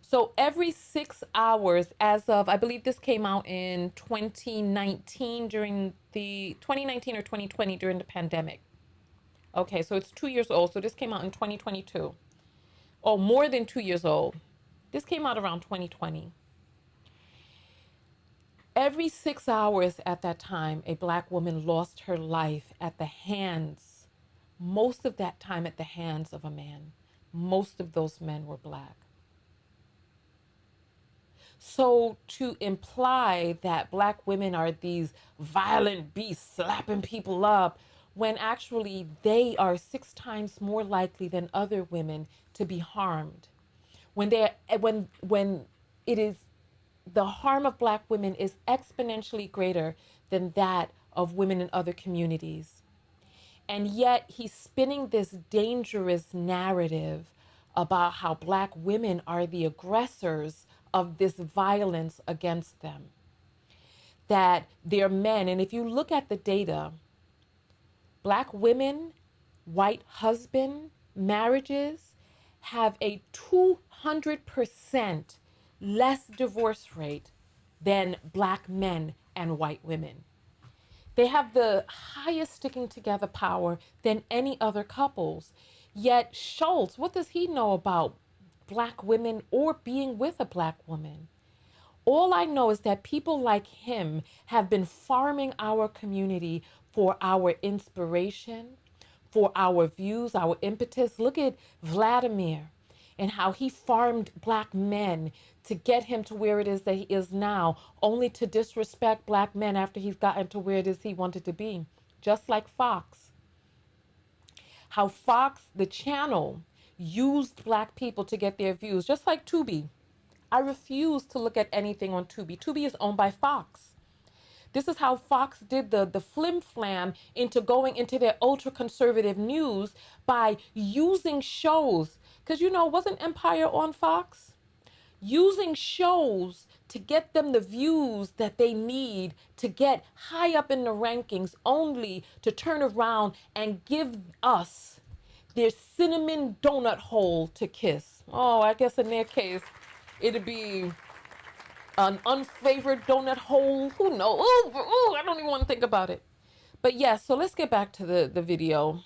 So every 6 hours, as of, I believe this came out in 2019 during the 2019 or 2020 during the pandemic. Okay, so it's 2 years old. So this came out in 2022. Oh, more than 2 years old. This came out around 2020. Every 6 hours at that time, a black woman lost her life at the hands, most of that time at the hands of a man. Most of those men were black. So to imply that black women are these violent beasts slapping people up, when actually they are 6 times more likely than other women to be harmed. When it is, the harm of black women is exponentially greater than that of women in other communities. And yet he's spinning this dangerous narrative about how black women are the aggressors of this violence against them. That they're men, and if you look at the data, black women, white husband marriages have a 200% less divorce rate than black men and white women. They have the highest sticking together power than any other couples. Yet Schulz, what does he know about black women or being with a black woman? All I know is that people like him have been farming our community for our inspiration, for our views, our impetus. Look at Vladimir and how he farmed black men to get him to where it is that he is now, only to disrespect black men after he's gotten to where it is he wanted to be. Just like Fox. How Fox, the channel, used black people to get their views, just like Tubi. I refuse to look at anything on Tubi. Tubi is owned by Fox. This is how Fox did the flim flam into going into their ultra conservative news by using shows. Because, you know, wasn't Empire on Fox? Using shows to get them the views that they need to get high up in the rankings, only to turn around and give us their cinnamon donut hole to kiss. Oh, I guess in their case, it'd be an unfavored donut hole. Who knows? Oh, I don't even want to think about it. But yeah, so let's get back to the video.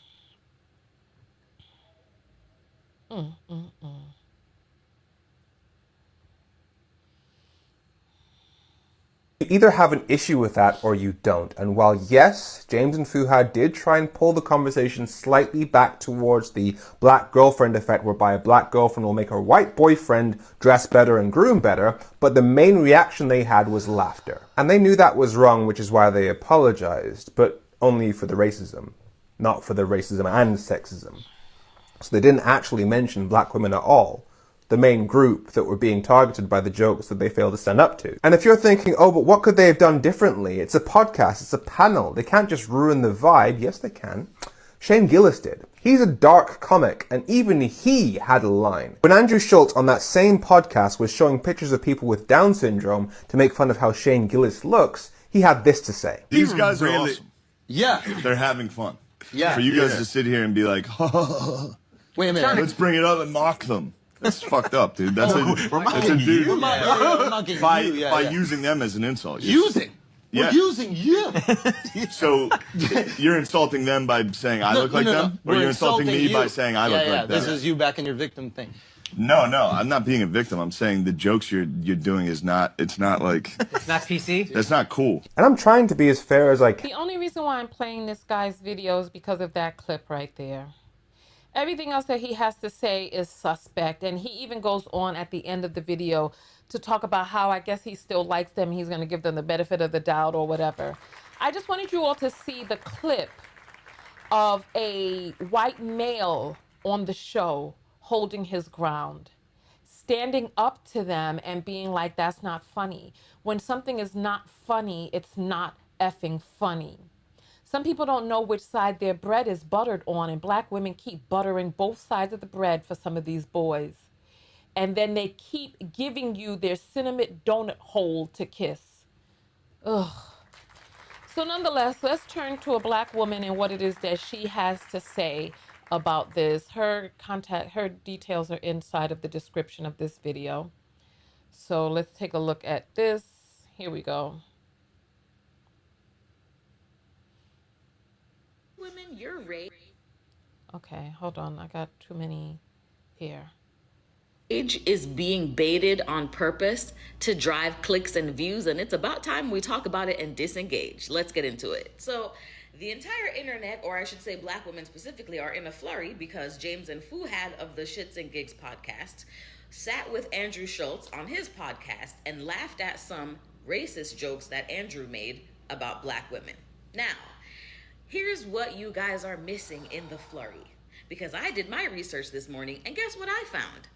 You either have an issue with that or you don't. And while yes, James and Fuhad did try and pull the conversation slightly back towards the black girlfriend effect, whereby a black girlfriend will make her white boyfriend dress better and groom better, but the main reaction they had was laughter. And they knew that was wrong, which is why they apologized, but only for the racism, not for the racism and sexism. So they didn't actually mention black women at all, the main group that were being targeted by the jokes that they failed to stand up to. And if you're thinking, oh, but what could they have done differently? It's a podcast, it's a panel. They can't just ruin the vibe. Yes, they can. Shane Gillis did. He's a dark comic, and even he had a line. When Andrew Schulz on that same podcast was showing pictures of people with Down syndrome to make fun of how Shane Gillis looks, he had this to say. These guys are awesome. Yeah. They're having fun. Yeah. For you guys to sit here and be like, Wait a minute. let's bring it up and mock them. That's fucked up, dude. That's a dude. By using them as an insult. Using? Yeah. We're using you. So you're insulting them by saying I look like them? Or you're insulting me by saying I look like them? This is you back in your victim thing. No, I'm not being a victim. I'm saying the jokes you're doing is not, it's not like... It's not PC? That's not cool. And I'm trying to be as fair as I can. The only reason why I'm playing this guy's video is because of that clip right there. Everything else that he has to say is suspect. And he even goes on at the end of the video to talk about how I guess he still likes them. He's going to give them the benefit of the doubt or whatever. I just wanted you all to see the clip of a white male on the show holding his ground, standing up to them and being like, that's not funny. When something is not funny, it's not effing funny. Some people don't know which side their bread is buttered on, and black women keep buttering both sides of the bread for some of these boys. And then they keep giving you their cinnamon donut hole to kiss. Ugh. So nonetheless, let's turn to a black woman and what it is that she has to say about this. Her details are inside of the description of this video. So let's take a look at this. Here we go. Women, you're raped. Okay, hold on. I got too many here. Age is being baited on purpose to drive clicks and views, and it's about time we talk about it and disengage. Let's get into it. So the entire internet, or I should say black women specifically, are in a flurry because James and Fuhad of the ShxtsnGigs podcast sat with Andrew Schulz on his podcast and laughed at some racist jokes that Andrew made about black women. Now, here's what you guys are missing in the flurry, because I did my research this morning, and guess what I found?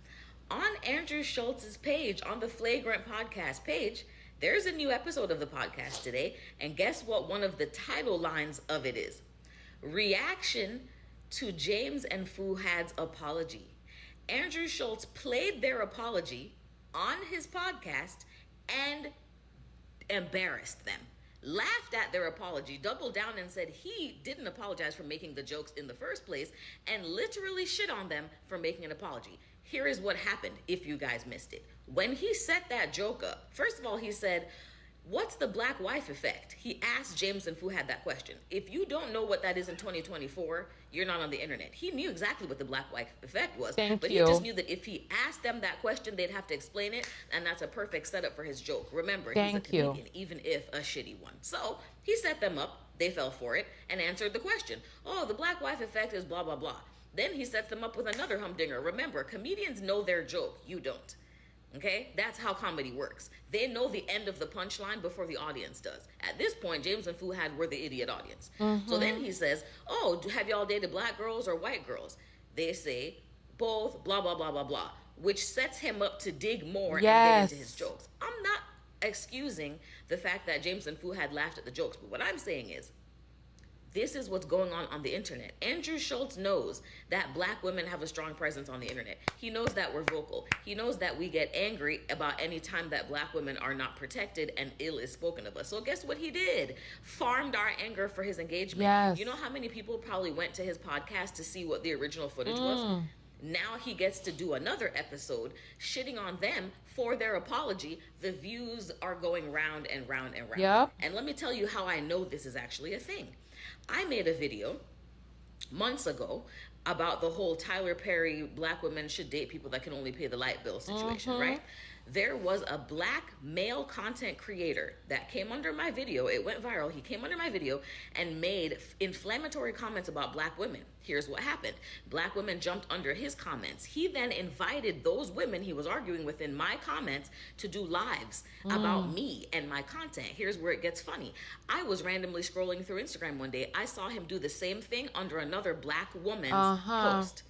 On Andrew Schultz's page, on the Flagrant podcast page, there's a new episode of the podcast today, and guess what one of the title lines of it is? Reaction to James and Fuhad's apology. Andrew Schulz played their apology on his podcast and embarrassed them. Laughed at their apology, doubled down and said he didn't apologize for making the jokes in the first place, and literally shit on them for making an apology. Here is what happened, if you guys missed it. When he set that joke up, first of all, he said, what's the black wife effect? He asked James and Fuhad that question. If you don't know what that is in 2024, you're not on the internet. He knew exactly what the black wife effect was. But he just knew that if he asked them that question, they'd have to explain it, and that's a perfect setup for his joke. Remember, he's a comedian, even if a shitty one. So he set them up, they fell for it, and answered the question. Oh, the black wife effect is blah, blah, blah. Then he sets them up with another humdinger. Remember, comedians know their joke. You don't. Okay? That's how comedy works. They know the end of the punchline before the audience does. At this point, James and Fuhad were the idiot audience. So then he says, oh, have y'all dated black girls or white girls? They say both, blah, blah, blah, blah, blah, which sets him up to dig more and get into his jokes. I'm not excusing the fact that James and Fuhad laughed at the jokes, but what I'm saying is, this is what's going on the internet. Andrew Schulz knows that black women have a strong presence on the internet. He knows that we're vocal. He knows that we get angry about any time that black women are not protected and ill is spoken of us. So guess what he did? Farmed our anger for his engagement. You know how many people probably went to his podcast to see what the original footage was? Now he gets to do another episode shitting on them for their apology. The views are going round and round and round. And let me tell you how I know this is actually a thing. I made a video months ago about the whole Tyler Perry black women should date people that can only pay the light bill situation, right? There was a black male content creator that came under my video. It went viral. He came under my video and made inflammatory comments about black women. Here's what happened. Black women jumped under his comments. He then invited those women he was arguing with in my comments to do lives about me and my content. Here's where it gets funny. I was randomly scrolling through Instagram one day. I saw him do the same thing under another black woman's post.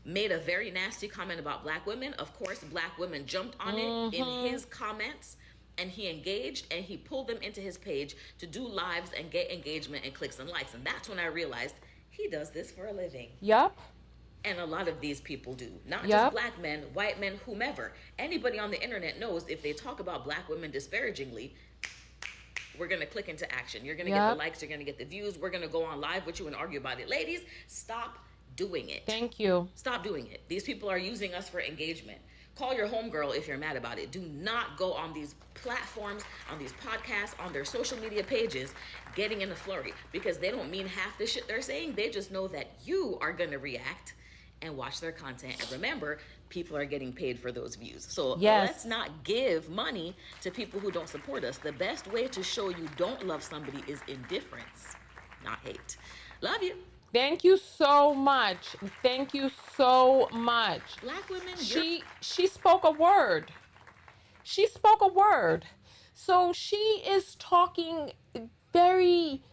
Made a very nasty comment about black women. Of course, black women jumped on it in his comments, and he engaged, and he pulled them into his page to do lives and get engagement and clicks and likes. And that's when I realized he does this for a living. And a lot of these people do. Not just black men, white men, whomever. Anybody on the internet knows if they talk about black women disparagingly, we're going to click into action. You're going to get the likes, you're going to get the views. We're going to go on live with you and argue about it. Ladies, stop doing it. Thank you. Stop doing it. These people are using us for engagement. Call your homegirl if you're mad about it. Do not go on these platforms, on these podcasts, on their social media pages, getting in a flurry, because they don't mean half the shit they're saying. They just know that you are going to react and watch their content. And remember, people are getting paid for those views. So let's not give money to people who don't support us. The best way to show you don't love somebody is indifference, not hate. Love you. Thank you so much. Thank you so much. Black women, She spoke a word. She spoke a word. So she is talking very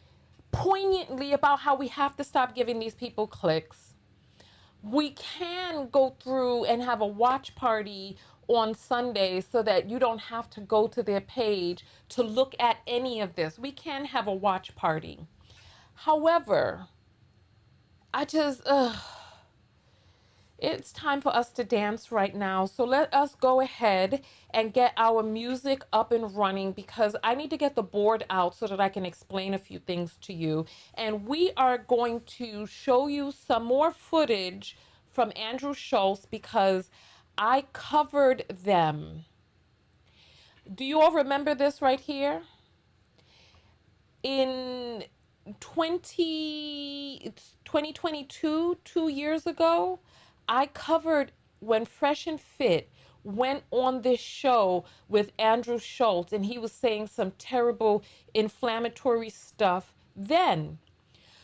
poignantly about how we have to stop giving these people clicks. We can go through and have a watch party on Sunday so that you don't have to go to their page to look at any of this. We can have a watch party. However, it's time for us to dance right now. So let us go ahead and get our music up and running because I need to get the board out so that I can explain a few things to you. And we are going to show you some more footage from Andrew Schulz because I covered them. Do you all remember this right here? In 2022, 2 years ago, I covered when Fresh and Fit went on this show with Andrew Schulz, and he was saying some terrible inflammatory stuff then.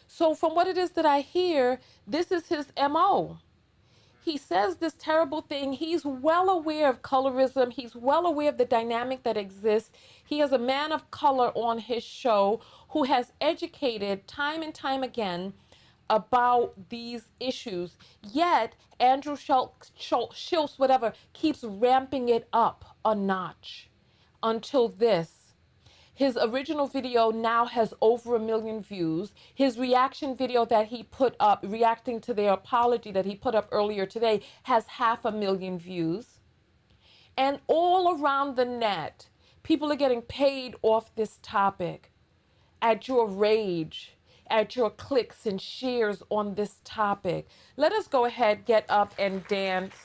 So from what it is that I hear, this is his MO. He says this terrible thing. He's well aware of colorism. He's well aware of the dynamic that exists. He has a man of color on his show who has educated time and time again about these issues. Yet Andrew Schulz, whatever, keeps ramping it up a notch until this. His original video now has over 1 million views. His reaction video that he put up, reacting to their apology that he put up earlier today, has 500,000 views. And all around the net, people are getting paid off this topic at your rage, at your clicks and shares on this topic. Let us go ahead, get up and dance.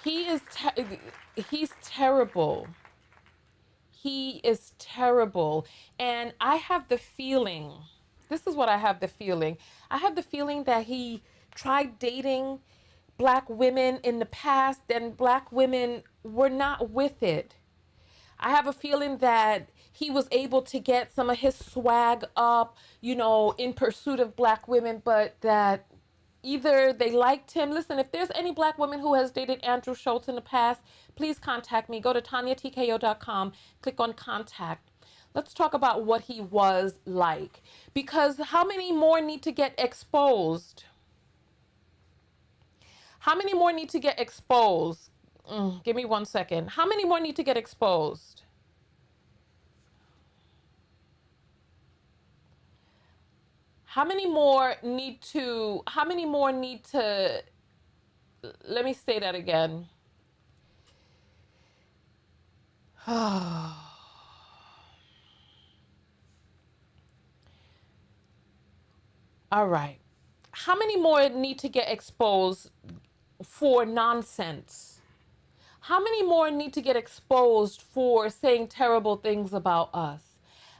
He's terrible. He is terrible. And I have the feeling, this is what I have the feeling. I have the feeling that he tried dating black women in the past and black women were not with it. I have a feeling that he was able to get some of his swag up, you know, in pursuit of black women, but that either they liked him. Listen, if there's any black woman who has dated Andrew Schulz in the past, please contact me. Go to TonyaTKO.com, click on contact. Let's talk about what he was like. Because how many more need to get exposed? How many more need to get exposed? Give me 1 second. How many more need to get exposed? How many more need to, let me say that again. All right. How many more need to get exposed for nonsense? How many more need to get exposed for saying terrible things about us?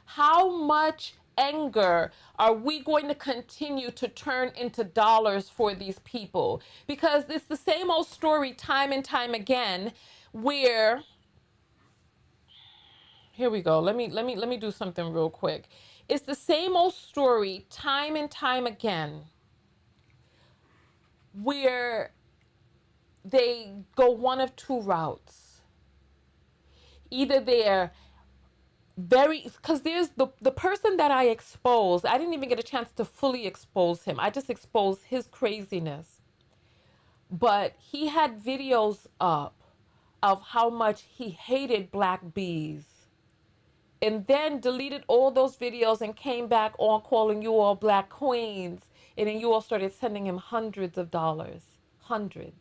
How much anger are we going to continue to turn into dollars for these people? Because it's the same old story time and time again where, here we go. Let me do something real quick. It's the same old story time and time again where they go one of two routes. Either they're because there's the person that I exposed, I didn't even get a chance to fully expose him. I just exposed his craziness. But he had videos up of how much he hated black bees. And then deleted all those videos and came back on calling you all black queens. And then you all started sending him hundreds of dollars. Hundreds.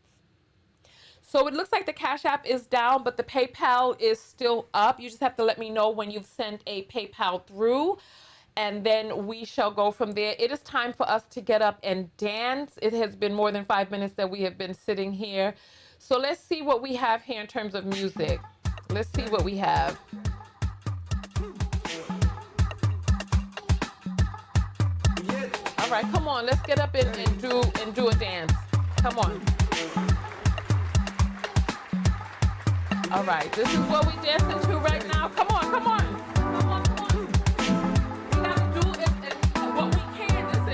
So it looks like the Cash App is down, but the PayPal is still up. You just have to let me know when you've sent a PayPal through, and then we shall go from there. It is time for us to get up and dance. It has been more than 5 minutes that we have been sitting here. So let's see what we have here in terms of music. Let's see what we have. All right, come on. Let's get up and do a dance. Come on. All right, this is what we dancing to right now. Come on, come on. Come on, come on. We gotta do it what we can. This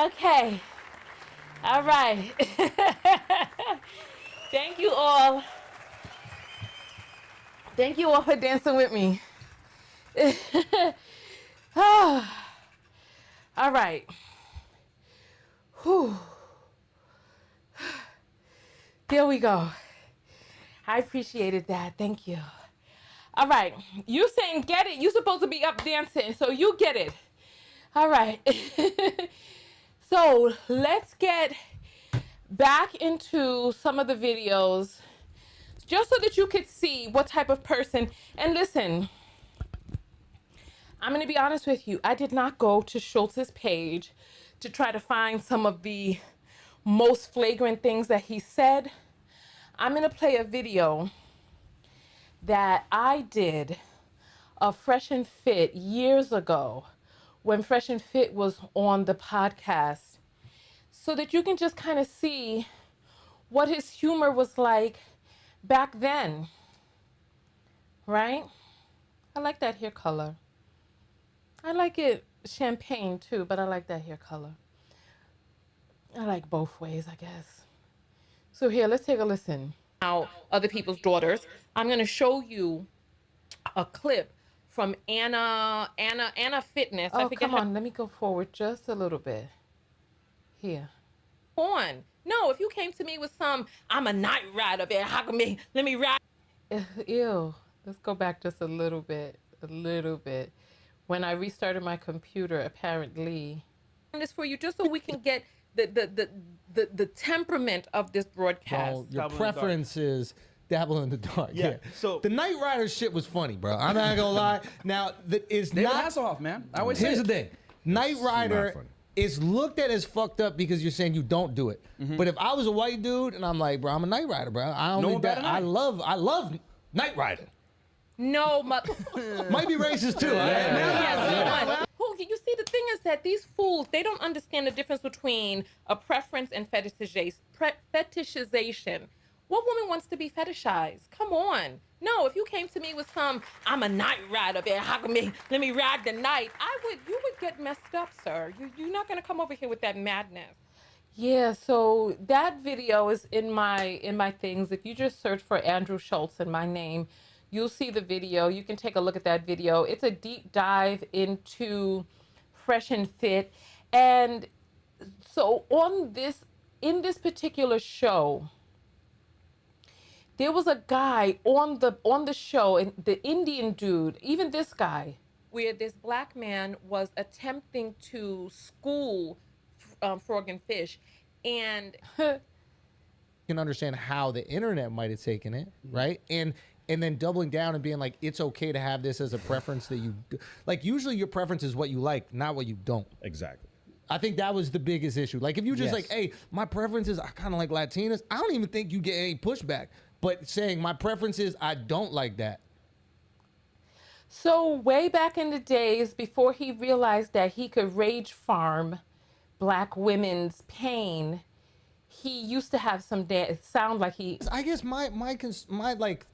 Okay. All right. Thank you all. Thank you all for dancing with me. All right. Whew. Here we go. I appreciated that. Thank you. All right. You saying get it. You supposed to be up dancing, so you get it. All right. So let's get back into some of the videos just so that you could see what type of person. And listen, I'm going to be honest with you. I did not go to Schulz's page to try to find some of the most flagrant things that he said. I'm going to play a video that I did of Fresh and Fit years ago when Fresh and Fit was on the podcast, so that you can just kind of see what his humor was like back then, right? I like that hair color. I like it champagne too, but I like that hair color. I like both ways, I guess. So here, let's take a listen. Now, other people's daughters. I'm gonna show you a clip from Anna Fitness. Oh, come on, let me go forward just a little bit. Here. On. No, if you came to me with some, I'm a night rider, man. How come me? Let me ride. Ew. Let's go back just a little bit. When I restarted my computer, apparently. And this for you, just so we can get the temperament of this broadcast. Well, your preference is dabble in the dark. Yeah. So the Knight Rider shit was funny, bro. I'm not gonna lie. Now it's David not. Hasselhoff, man. I always Here's say the thing. Knight Rider is looked at as fucked up because you're saying you don't do it. But if I was a white dude and I'm like, bro, I'm a Knight Rider, bro. I love Knight Rider. No, might be racist too. Who you see? The thing is that these fools, they don't understand the difference between a preference and fetishization. What woman wants to be fetishized? Come on. No, if you came to me with some, I'm a night rider, man. How come me? Let me ride the night. You would get messed up, sir. You're not gonna come over here with that madness. Yeah, so that video is in my things. If you just search for Andrew Schulz and my name, you'll see the video. You can take a look at that video. It's a deep dive into Fresh and Fit. And so in this particular show, there was a guy on the show, and the Indian dude, even this guy, where this black man was attempting to school Frog and Fish, and you can understand how the internet might have taken it, right? And then doubling down and being like, it's okay to have this as a preference that you like. Usually your preference is what you like, not what you don't. Exactly. I think that was the biggest issue. Like if you just like, hey, my preference is I kind of like Latinas, I don't even think you get any pushback. But saying my preference is I don't like that. So way back in the days before he realized that he could rage farm black women's pain, he used to have some it sound like he. I guess my like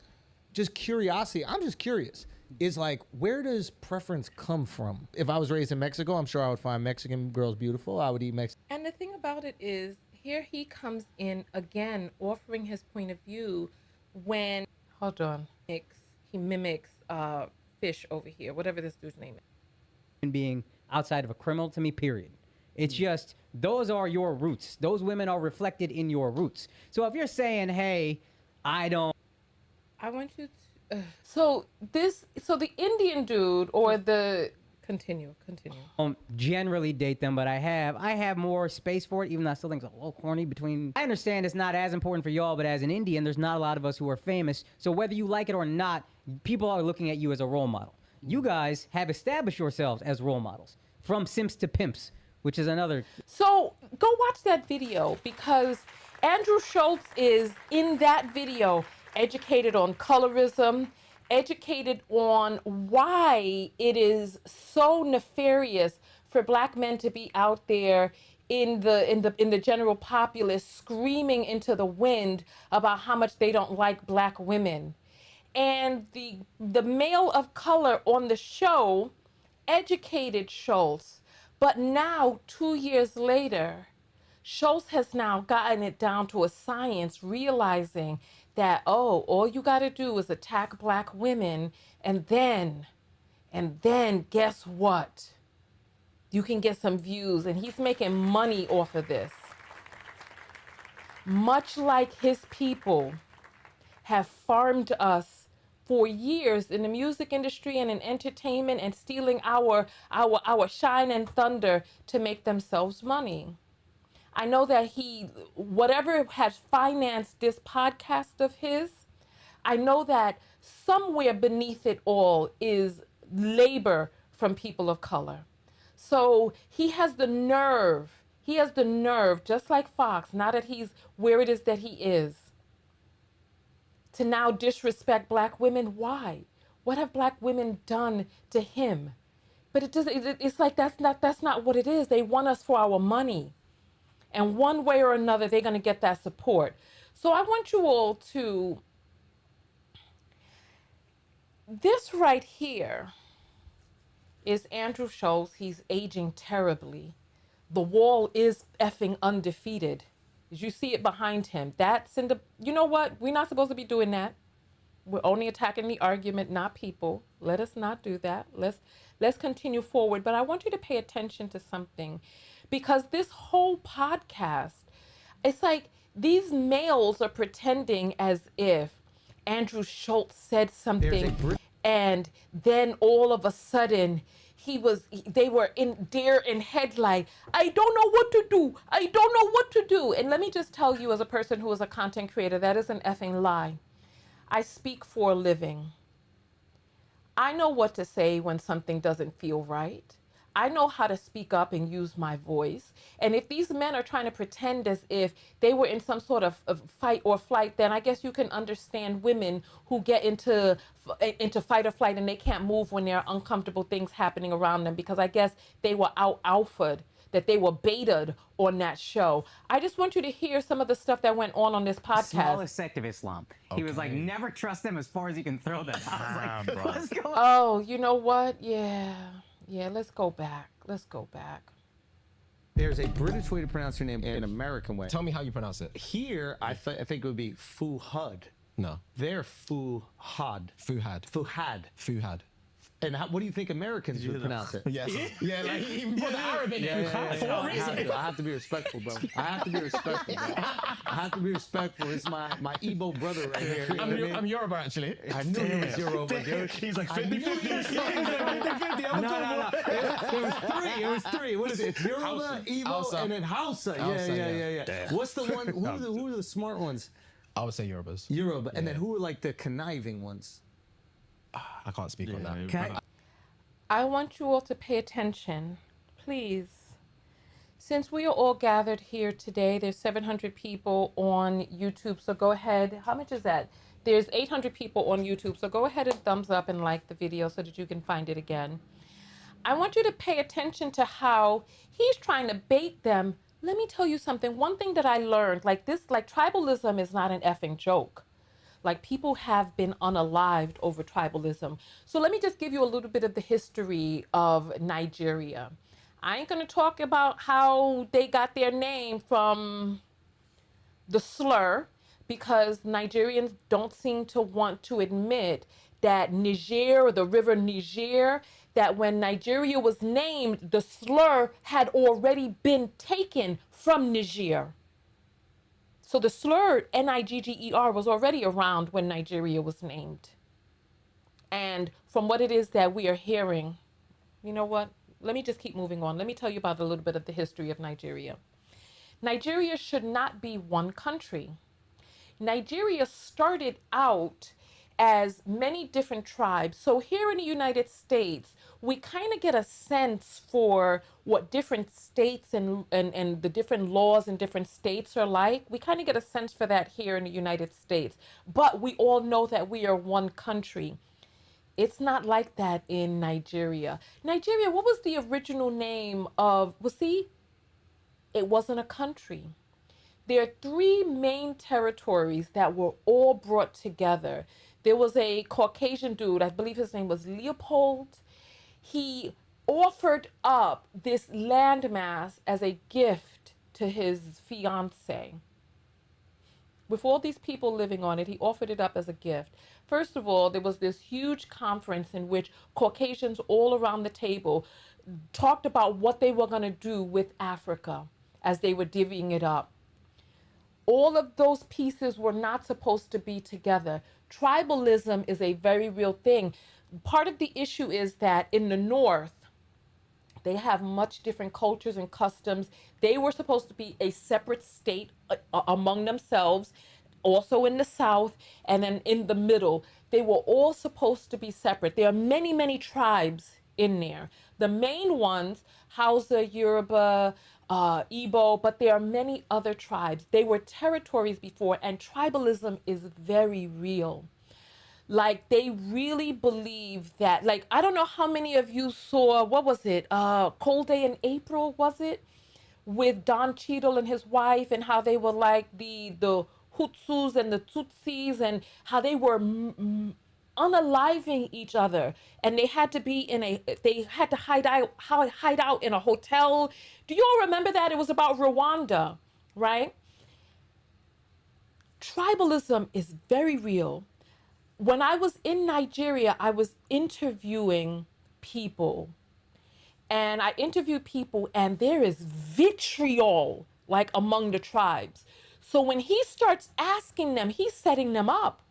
just curiosity. I'm just curious. Is like, where does preference come from? If I was raised in Mexico, I'm sure I would find Mexican girls beautiful. I would eat Mexican. And the thing about it is, here he comes in again, offering his point of view when, hold on, he mimics Fish over here, whatever this dude's name is. Being outside of a criminal, to me, period. It's just, those are your roots. Those women are reflected in your roots. So if you're saying, hey, I want you to, so the Indian dude or the, continue. Generally date them, but I have more space for it, even though I still think it's a little corny between. I understand it's not as important for y'all, but as an Indian, there's not a lot of us who are famous. So whether you like it or not, people are looking at you as a role model. You guys have established yourselves as role models, from simps to pimps, which is another. So go watch that video, because Andrew Schulz is in that video educated on colorism, educated on why it is so nefarious for black men to be out there in the general populace screaming into the wind about how much they don't like black women. And the male of color on the show educated Schulz, But now, 2 years later, Schulz has now gotten it down to a science, realizing that, oh, all you got to do is attack black women, and then guess what? You can get some views, and he's making money off of this. Much like his people have farmed us for years in the music industry and in entertainment and stealing our shine and thunder to make themselves money. I know that whatever has financed this podcast of his, I know that somewhere beneath it all is labor from people of color. So he has the nerve, just like Fox, now that he's where it is that he is, to now disrespect black women. Why? What have black women done to him? But it's like that's not what it is. They want us for our money. And one way or another, they're going to get that support. So I want you all to, this right here is Andrew Schulz. He's aging terribly. The wall is effing undefeated. As you see it behind him, that's in the, you know what? We're not supposed to be doing that. We're only attacking the argument, not people. Let us not do that. Let's continue forward. But I want you to pay attention to something, because this whole podcast, it's like these males are pretending as if Andrew Schulz said something, and then all of a sudden they were in deer in headlight. I don't know what to do. I don't know what to do. And let me just tell you, as a person who is a content creator, that is an effing lie. I speak for a living. I know what to say when something doesn't feel right. I know how to speak up and use my voice. And if these men are trying to pretend as if they were in some sort of fight or flight, then I guess you can understand women who get into fight or flight and they can't move when there are uncomfortable things happening around them, because I guess they were alphaed, that they were betaed on that show. I just want you to hear some of the stuff that went on this podcast. Smallest sect of Islam. He was like, never trust them as far as you can throw them. I was like, let's go. Oh, you know what? Yeah, let's go back. There's a British way to pronounce your name and an American way. Tell me how you pronounce it. Here, I think it would be Fuhad. No. They're Fuhad. Fuhad. And what do you think Americans would pronounce it? Yes. Yeah, like even put the Arab in it. I have to be respectful, bro. I have to be respectful. It's my Igbo brother right here. I'm Yoruba, actually. I knew he was Yoruba, dude. He's like 50-50. No. It was three. What is it? It's Yoruba, Igbo, and then Hausa. Yeah. What's the one? Who are the smart ones? I would say Yorubas. Yoruba. And then who are like the conniving ones? I can't speak on that. I want you all to pay attention, please. Since we are all gathered here today, there's 700 people on YouTube, so go ahead. How much is that? There's 800 people on YouTube, so go ahead and thumbs up and like the video so that you can find it again. I want you to pay attention to how he's trying to bait them. Let me tell you something. One thing that I learned, like tribalism is not an effing joke. Like, people have been unalived over tribalism. So let me just give you a little bit of the history of Nigeria. I ain't going to talk about how they got their name from the slur, because Nigerians don't seem to want to admit that Niger, or the river Niger, that when Nigeria was named, the slur had already been taken from Niger. So the slur, Nigger, was already around when Nigeria was named. And from what it is that we are hearing, you know what? Let me just keep moving on. Let me tell you about a little bit of the history of Nigeria. Nigeria should not be one country. Nigeria started out as many different tribes. So here in the United States, we kind of get a sense for what different states and the different laws in different states are like. We kind of get a sense for that here in the United States. But we all know that we are one country. It's not like that in Nigeria. Nigeria, what was the original name of, it wasn't a country. There are three main territories that were all brought together. There was a Caucasian dude, I believe his name was Leopold. He offered up this landmass as a gift to his fiance. With all these people living on it, he offered it up as a gift. First of all, there was this huge conference in which Caucasians all around the table talked about what they were going to do with Africa as they were divvying it up. All of those pieces were not supposed to be together. Tribalism is a very real thing. Part of the issue is that in the North, they have much different cultures and customs. They were supposed to be a separate state among themselves, also in the South, and then in the middle. They were all supposed to be separate. There are many, many tribes in there. The main ones, Hausa, Yoruba, Igbo, but there are many other tribes. They were territories before, and tribalism is very real. Like, they really believe that, like, I don't know how many of you saw, what was it, Cold Day in April, was it? With Don Cheadle and his wife, and how they were like the Hutsus and the Tutsis, and how they were unaliving each other, and they had to hide out in a hotel. Do you all remember that? It was about Rwanda, right? Tribalism is very real. When I was in Nigeria, I was interviewing people, and there is vitriol, like, among the tribes. So when he starts asking them, he's setting them up.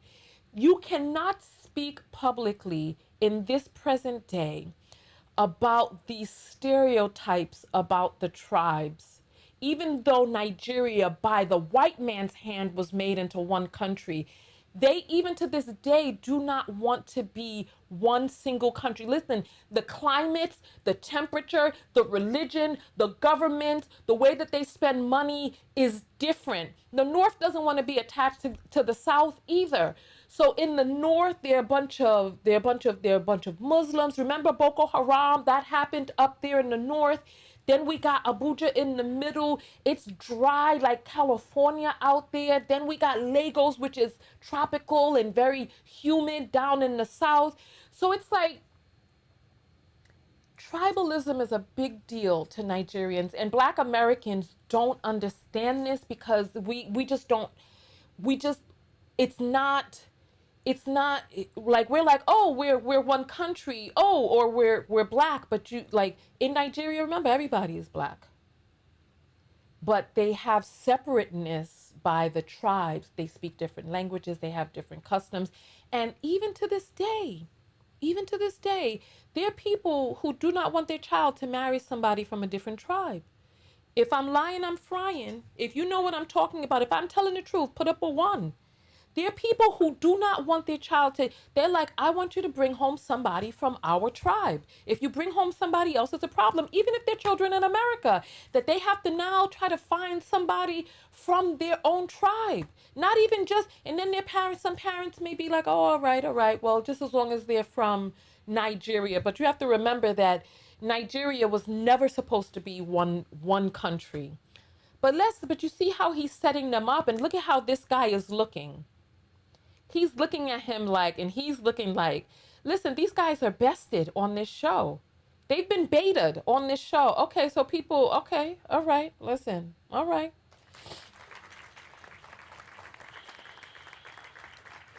You cannot speak publicly in this present day about these stereotypes about the tribes. Even though Nigeria, by the white man's hand, was made into one country, they, even to this day, do not want to be one single country. Listen, the climates, the temperature, the religion, the government, the way that they spend money is different. The North doesn't want to be attached to the South either. So in the North, they're a bunch of Muslims. Remember Boko Haram? That happened up there in the North. Then we got Abuja in the middle. It's dry like California out there. Then we got Lagos, which is tropical and very humid down in the South. So it's like, tribalism is a big deal to Nigerians, and Black Americans don't understand this because it's not like we're like, oh, we're one country, oh, or we're Black, but you, like, in Nigeria, remember, everybody is Black. But they have separateness by the tribes. They speak different languages, they have different customs, and even to this day, there are people who do not want their child to marry somebody from a different tribe. If I'm lying, I'm frying. If you know what I'm talking about, if I'm telling the truth, put up a 1. There are people who do not want their child to, they're like, I want you to bring home somebody from our tribe. If you bring home somebody else, it's a problem, even if they're children in America, that they have to now try to find somebody from their own tribe. Not even just, and then some parents may be like, oh, all right, well, just as long as they're from Nigeria. But you have to remember that Nigeria was never supposed to be one country. But you see how he's setting them up, and look at how this guy is looking. He's looking at him like, and he's looking like, listen, these guys are bested on this show. They've been baited on this show. Okay, so people, okay, all right, listen, all right.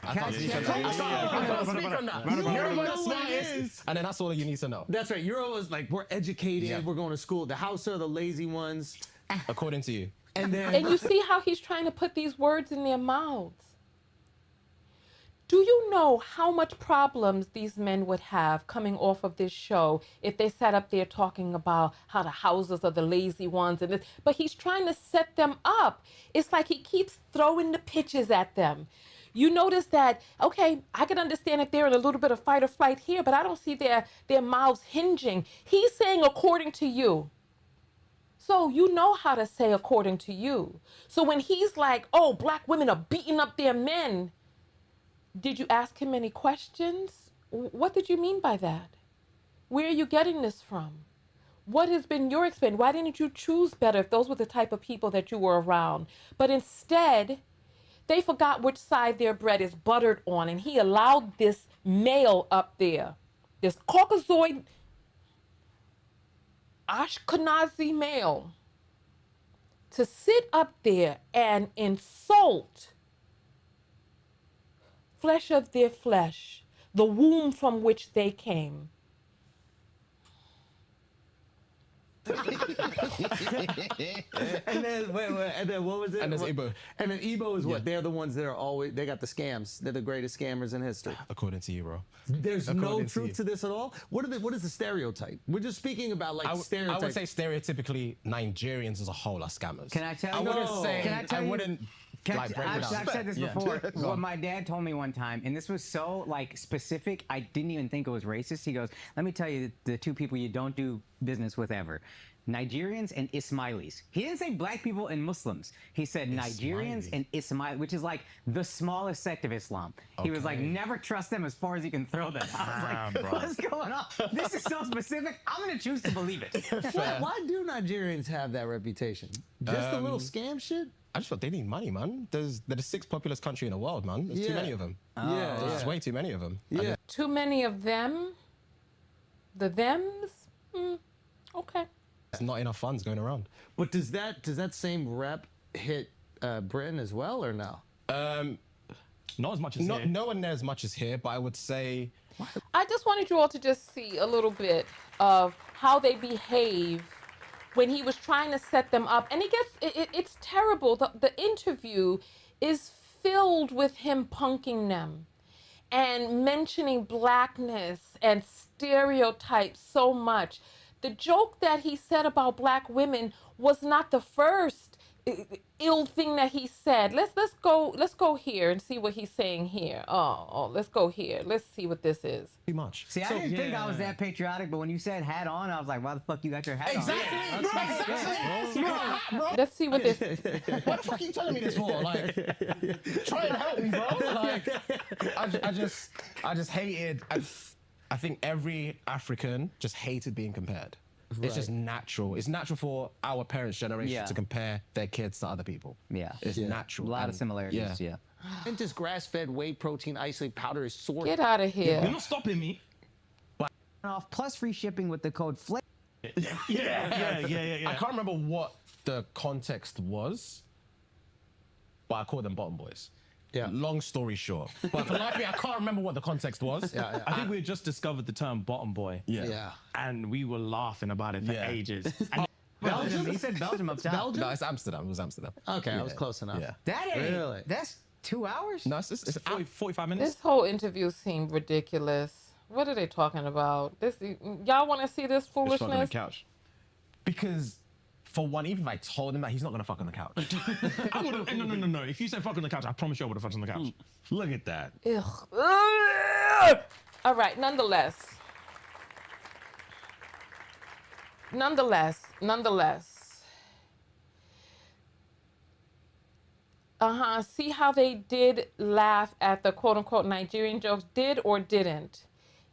I can't speak on that. You're the smartest, and then that's all you need to know. That's right. You're always like, we're educated, we're going to school. The house are the lazy ones. According to you. And you see how he's trying to put these words in their mouths. Do you know how much problems these men would have coming off of this show if they sat up there talking about how the houses are the lazy ones and this? But he's trying to set them up. It's like he keeps throwing the pitches at them. You notice that, okay, I can understand if they're in a little bit of fight or flight here, but I don't see their mouths hinging. He's saying according to you. So you know how to say according to you. So when he's like, oh, Black women are beating up their men, did you ask him any questions? What did you mean by that? Where are you getting this from? What has been your experience? Why didn't you choose better if those were the type of people that you were around? But instead, they forgot which side their bread is buttered on, and he allowed this male up there, this Caucasoid Ashkenazi male to sit up there and insult flesh of their flesh, the womb from which they came. And then wait, and then what was it? And there's Igbo. And then Igbo is what? They're the ones that are always, they got the scams. They're the greatest scammers in history. According to you, bro. There's no According to truth you. to this at all. What is the stereotype? We're just speaking about like stereotypes. I would say stereotypically Nigerians as a whole are scammers. Can I tell you? I wouldn't say. Can I tell I you? wouldn't. Like, break it I've down. said this before. What my dad told me one time, and this was so like specific, I didn't even think it was racist. He goes, "Let me tell you the two people you don't do business with ever: Nigerians and Ismailis." He didn't say black people and Muslims. He said Nigerians and Ismail, which is like the smallest sect of Islam. He was like, never trust them as far as you can throw them. I was like, what's going on? This is so specific. I'm gonna choose to believe it. Why do Nigerians have that reputation? Just a little scam shit? I just thought they need money, man. They're the sixth populous country in the world, man. There's too many of them. There's way too many of them. Yeah. Too many of them? The thems? Okay. There's not enough funds going around. But does that same rep hit Britain as well or no? Not as much as here. No one there as much as here, but I would say... I just wanted you all to just see a little bit of how they behave when he was trying to set them up. And it's terrible. The interview is filled with him punking them and mentioning blackness and stereotypes so much. The joke that he said about black women was not the first ill thing that he said. Let's go here and see what he's saying here. Oh, let's go here. Let's see what this is. Too much. See, I didn't think I was that patriotic, but when you said hat on, I was like, why the fuck you got your hat on? Exactly. Let's see what this. What the fuck are you telling me this for? Like, try and help me, bro. Like, I just hated. I think every African just hated being compared. It's just natural. It's natural for our parents' generation to compare their kids to other people. Yeah. It's natural. A lot of similarities, yeah. And just grass-fed whey protein isolate powder is sort. Get out of here. You're not stopping me. Off plus free shipping with the code FLAGRANT. Yeah. I can't remember what the context was, but I called them bottom boys. Yeah. Long story short. But for life, I can't remember what the context was. I think we had just discovered the term bottom boy. Yeah. And we were laughing about it for ages. And Belgium? He said Belgium up top. Belgium? No, it's Amsterdam. It was Amsterdam. Okay, I was close enough. Yeah. That ain't. That's 2 hours? No, it's 45 minutes. This whole interview seemed ridiculous. What are they talking about? Y'all want to see this foolishness? Fuck on the couch. Because, for one, even if I told him that, he's not going to fuck on the couch. I would have. No. If you said fuck on the couch, I promise you I would have fucked on the couch. Look at that. Ugh. All right, nonetheless. See how they did laugh at the quote-unquote Nigerian jokes? Did or didn't?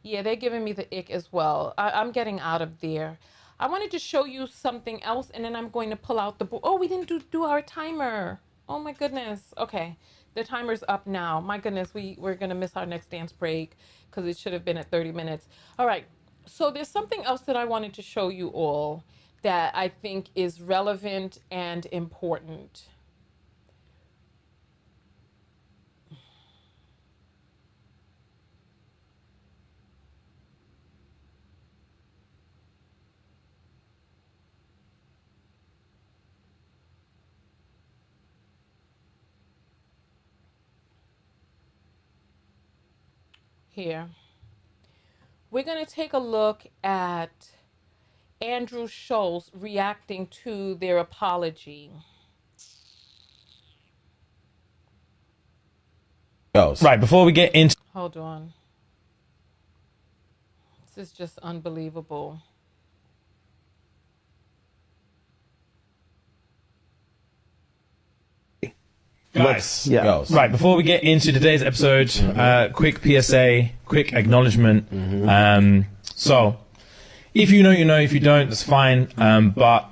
Yeah, they're giving me the ick as well. I'm getting out of there. I wanted to show you something else, and then I'm going to pull out the book. Oh, we didn't do our timer. Oh, my goodness. Okay, the timer's up now. My goodness, we're going to miss our next dance break because it should have been at 30 minutes. All right, so there's something else that I wanted to show you all that I think is relevant and important. Here. We're going to take a look at Andrew Schulz reacting to their apology. Right, before we get into... Hold on. This is just unbelievable. Guys, right, before we get into today's episode, quick PSA, quick acknowledgement. So, if you know, you know. If you don't, that's fine. But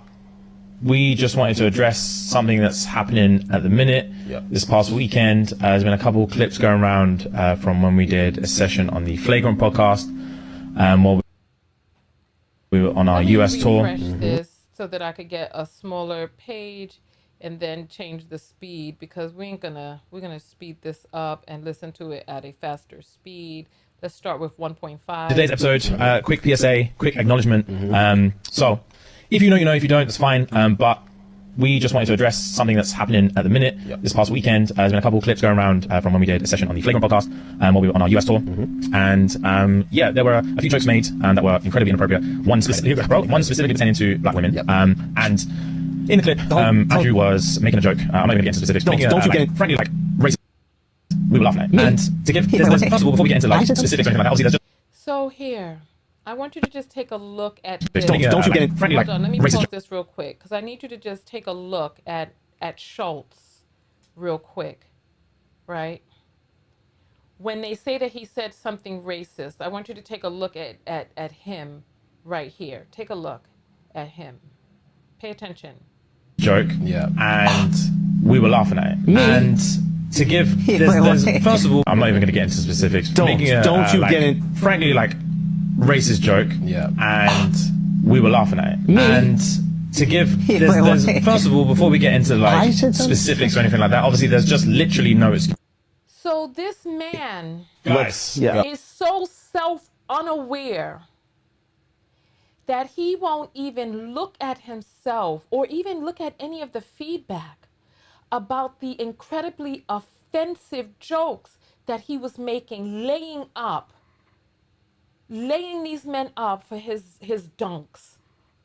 we just wanted to address something that's happening at the minute. This past weekend, there's been a couple of clips going around from when we did a session on the Flagrant podcast. Where We were on our Let me US tour. refresh this so that I could get a smaller page and then change the speed, because we're gonna speed this up and listen to it at a faster speed. Let's start with 1.5. Today's episode, quick PSA, quick acknowledgement. So if you know, you know. If you don't, that's fine. But we just wanted to address something that's happening at the minute. This past weekend, there's been a couple of clips going around from when we did a session on the Flagrant podcast, while we were on our US tour. And yeah, there were a few jokes made that were incredibly inappropriate. One specifically pertaining to black women. And in the clip, Andrew was making a joke. I'm not going to get into specifics. Frankly, like racist. We were laughing at it. And to give, first of all, before we get into like specifics or anything like that, obviously there's just. So here, I want you to just take a look at this. Don't you get it? Frankly, Hold like on, let me racist. pause this real quick, because I need you to just take a look at Schulz real quick, right? When they say that he said something racist, I want you to take a look at him right here. Take a look at him. Pay attention. Joke. Yeah. And we were laughing at it. And to give, there's first of all, I'm not even going to get into specifics. Don't you like, get it? Frankly, like racist joke. Yeah. And we were laughing at it. And to give, there's first of all, before we get into like specifics or anything like that, obviously there's just literally no excuse. So this man Guys, is so self-unaware that he won't even look at himself or even look at any of the feedback about the incredibly offensive jokes that he was making, laying these men up for his dunks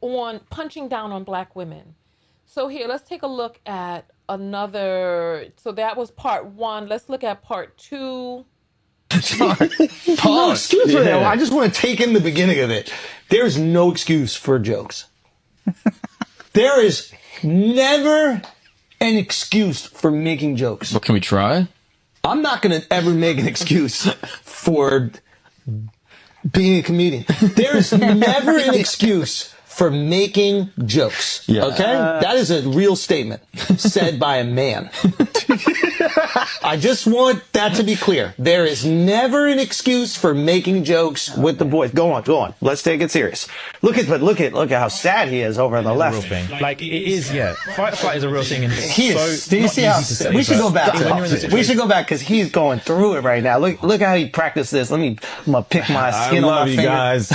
on punching down on black women. So here, let's take a look at another. So that was part one. Let's look at part two. No excuse for that. I just want to take in the beginning of it. There's no excuse for jokes. There is never an excuse for making jokes. But can we try? I'm not going to ever make an excuse for being a comedian. There is never an excuse for making jokes. Yeah. Okay? That is a real statement said by a man. I just want that to be clear. There is never an excuse for making jokes with the boys. Go on. Let's take it serious. Look at how sad he is over on the left. Real thing. Like it is, yeah. Fight or flight is a real thing, and He is. Do you see how? We should go back. We should go back because he's going through it right now. Look how he practiced this. I'm gonna pick my skin on my finger. Guys.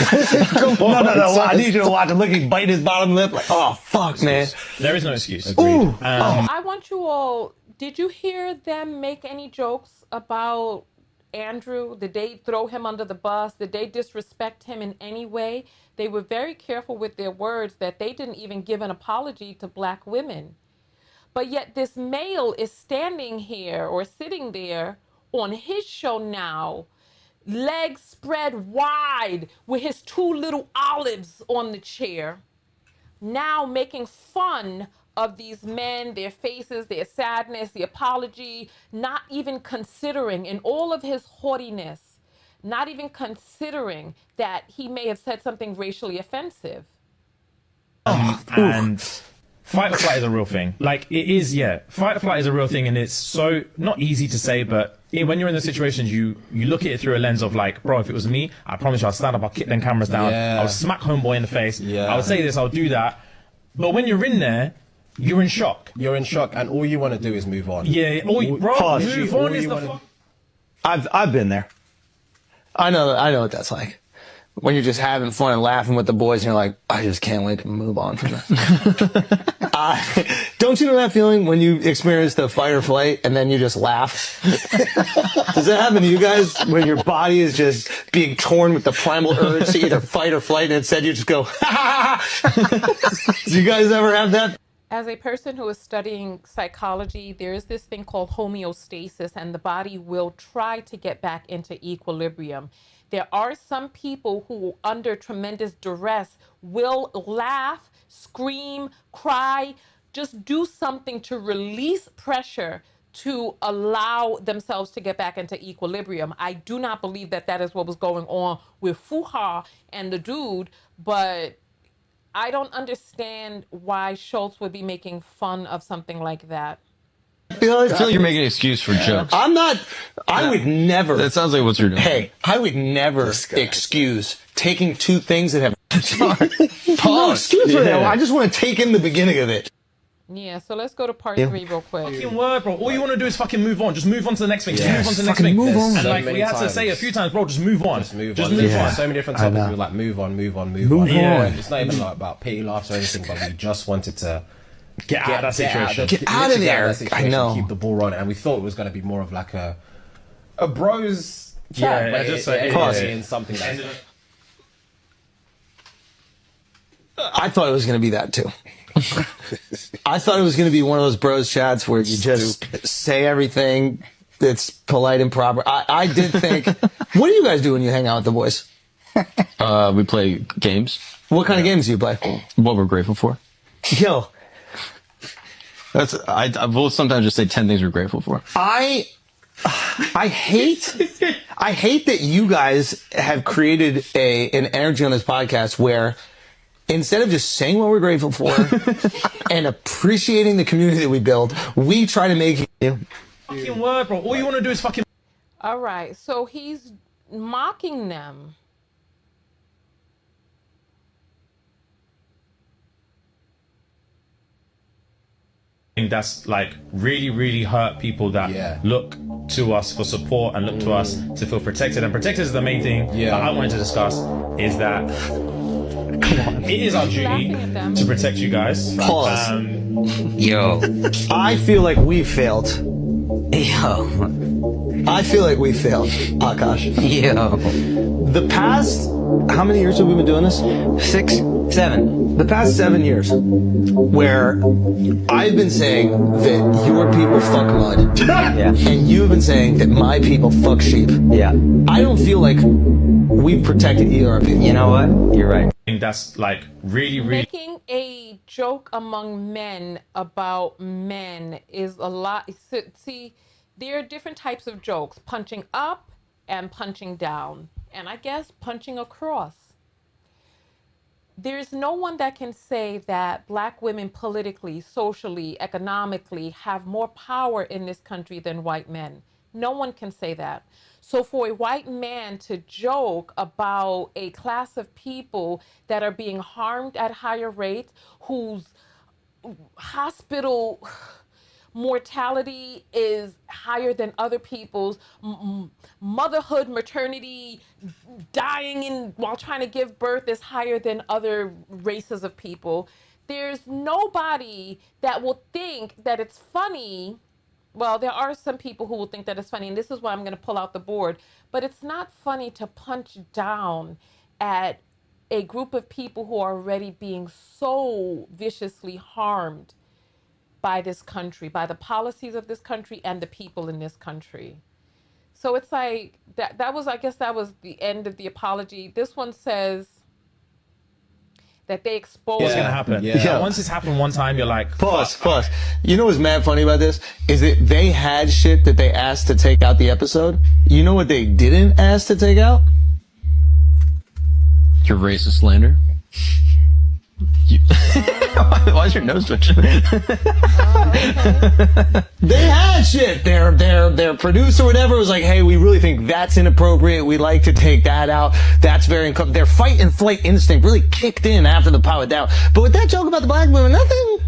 No. I need you to watch it. Look, he bite his bottom lip. Like, oh fuck, man. There is no excuse. I want you all. Did you hear them make any jokes about Andrew? Did they throw him under the bus? Did they disrespect him in any way? They were very careful with their words that they didn't even give an apology to black women. But yet this male is standing here or sitting there on his show now, legs spread wide with his two little olives on the chair, now making fun of these men, their faces, their sadness, the apology, not even considering, in all of his haughtiness, not even considering that he may have said something racially offensive. And fight or flight is a real thing. Like it is, yeah. Fight or flight is a real thing, and it's so not easy to say, but when you're in those situations, you look at it through a lens of like, bro, if it was me, I promise you, I'll stand up, I'll kick them cameras down, I'll smack homeboy in the face, I'll say this, I'll do that. But when you're in there, you're in shock. You're in shock, and all you want to do is move on. Yeah, move on is the fuck. I've been there. I know what that's like. When you're just having fun and laughing with the boys, and you're like, I just can't wait to move on from this. Don't you know that feeling when you experience the fight or flight and then you just laugh? Does that happen to you guys when your body is just being torn with the primal urge to either fight or flight, and instead you just go, ha ha ha? Do you guys ever have that? As a person who is studying psychology, there is this thing called homeostasis, and the body will try to get back into equilibrium. There are some people who, under tremendous duress, will laugh, scream, cry, just do something to release pressure to allow themselves to get back into equilibrium. I do not believe that that is what was going on with Fuhad and the dude, but I don't understand why Schulz would be making fun of something like that. I feel like you're making an excuse for jokes. I'm not. I would never. That sounds like what you're doing. Hey, I would never excuse taking two things that have No excuse for that. I just want to take in the beginning of it. Yeah, so let's go to part 3 real quick. Fucking word, bro. All you want to do is fucking move on. Just move on to the next thing. Just Yes. move on to the next Fucking thing. move on. And So like many we had to times. say a few times, bro. Just move on. Just move Just on. move There's on. so many different I topics. know. We were like, move on. Move Yeah. on. It's not even like about petty laughs or anything, but we just wanted to Get out of that situation. Get out of there. I know. Keep the ball rolling, and we thought it was going to be more of like a bros chat, Yeah, but just it pause. ended in something that's I thought it was going to be that too. I thought it was going to be one of those bros chats where you just say everything that's polite and proper. I did think, what do you guys do when you hang out with the boys? We play games. What kind of games do you play? What we're grateful for. Yo, I will sometimes just say 10 things we're grateful for. I hate that you guys have created an energy on this podcast where instead of just saying what we're grateful for and appreciating the community that we build, we try to make you. Fucking word, bro. All you want to do is fucking. All right, so he's mocking them. That's like really, really hurt people that look to us for support and look to us to feel protected. And protected is the main thing that I wanted to discuss is that it is our duty to protect you guys. Pause. Yo. I feel like we failed. Yo. I feel like we failed, Akash. Yo. The past, how many years have we been doing this? 6, 7. The past 7 years, where I've been saying that your people fuck mud, and you've been saying that my people fuck sheep. Yeah. I don't feel like we've protected either of our people. You know what? You're right. That's like really, really. Making a joke among men about men is a lot. See, there are different types of jokes: punching up and punching down, and I guess punching across. There's no one that can say that Black women politically, socially, economically have more power in this country than white men. No one can say that. So for a white man to joke about a class of people that are being harmed at higher rates, whose hospital mortality is higher than other people's, motherhood, maternity, dying while trying to give birth is higher than other races of people. There's nobody that will think that it's funny. Well, there are some people who will think that it's funny, and this is why I'm going to pull out the board. But it's not funny to punch down at a group of people who are already being so viciously harmed by this country, by the policies of this country and the people in this country. So it's like, that was, I guess that was the end of the apology. This one says that they exposed. What's gonna happen? Yeah. Once it's happened one time, you're like, Pause. You know what's mad funny about this is that they had shit that they asked to take out the episode. You know what they didn't ask to take out? Your racist slander. Why is your nose twitching? They had shit. Their producer or whatever was like, hey, we really think that's inappropriate. We'd like to take that out. That's very uncomfortable. Their fight and flight instinct really kicked in after the power down. But with that joke about the Black women, nothing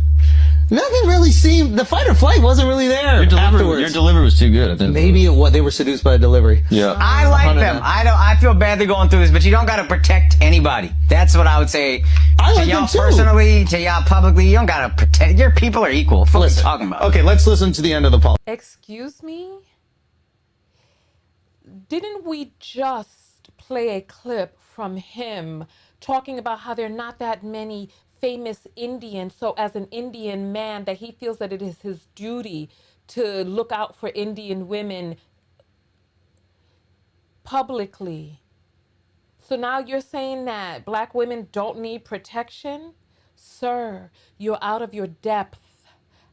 really seemed, the fight or flight wasn't really there afterwards. Your delivery was too good. I think. Maybe they were seduced by the delivery. Yeah. I like them. I feel bad they're going through this, but you don't gotta protect anybody. That's what I would say. I to like y'all them too. Personally, to y'all publicly, you don't gotta protect. Your people are equal. What are you talking about? Okay, let's listen to the end of the poll. Excuse me? Didn't we just play a clip from him talking about how there are not that many famous Indians, so as an Indian man that he feels that it is his duty to look out for Indian women publicly? So now you're saying that Black women don't need protection? Sir, you're out of your depth.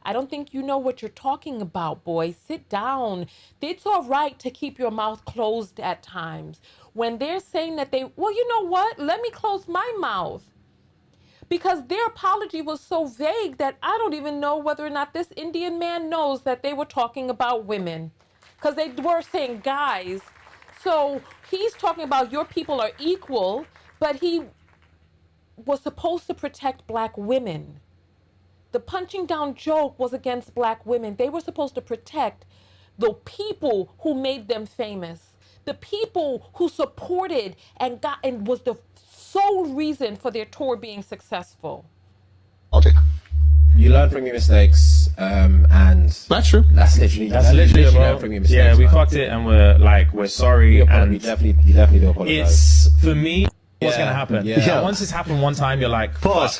I don't think you know what you're talking about, boy. Sit down. It's all right to keep your mouth closed at times. When they're saying that well, you know what? Let me close my mouth. Because their apology was so vague that I don't even know whether or not this Indian man knows that they were talking about women. Because they were saying guys. So he's talking about your people are equal, but he was supposed to protect black women. The punching down joke was against black women. They were supposed to protect the people who made them famous, the people who supported and was the sole reason for their tour being successful. You learn from your mistakes, and that's true. That's literally learn from your mistakes. Yeah, we fucked it, and we're sorry. And you definitely do apologize. It's for me. What's gonna happen? Yeah. Once it's happened one time, you're like, pause.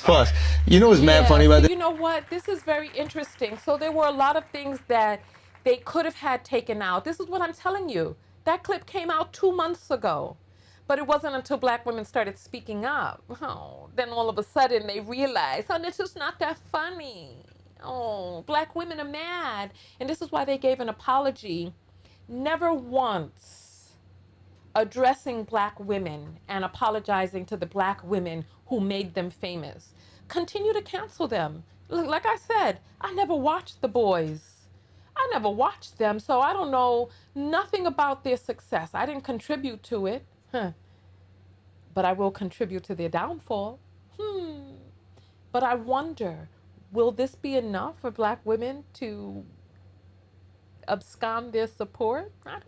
You know what's mad funny about this? You know what? This is very interesting. So there were a lot of things that they could have had taken out. This is what I'm telling you. That clip came out 2 months ago. But it wasn't until black women started speaking up. Oh, then all of a sudden they realized, oh, this is not that funny. Oh, black women are mad. And this is why they gave an apology. Never once addressing black women and apologizing to the black women who made them famous. Continue to cancel them. Like I said, I never watched The Boys. I never watched them, so I don't know nothing about their success. I didn't contribute to it. But I will contribute to their downfall. But I wonder, will this be enough for black women to abscond their support? I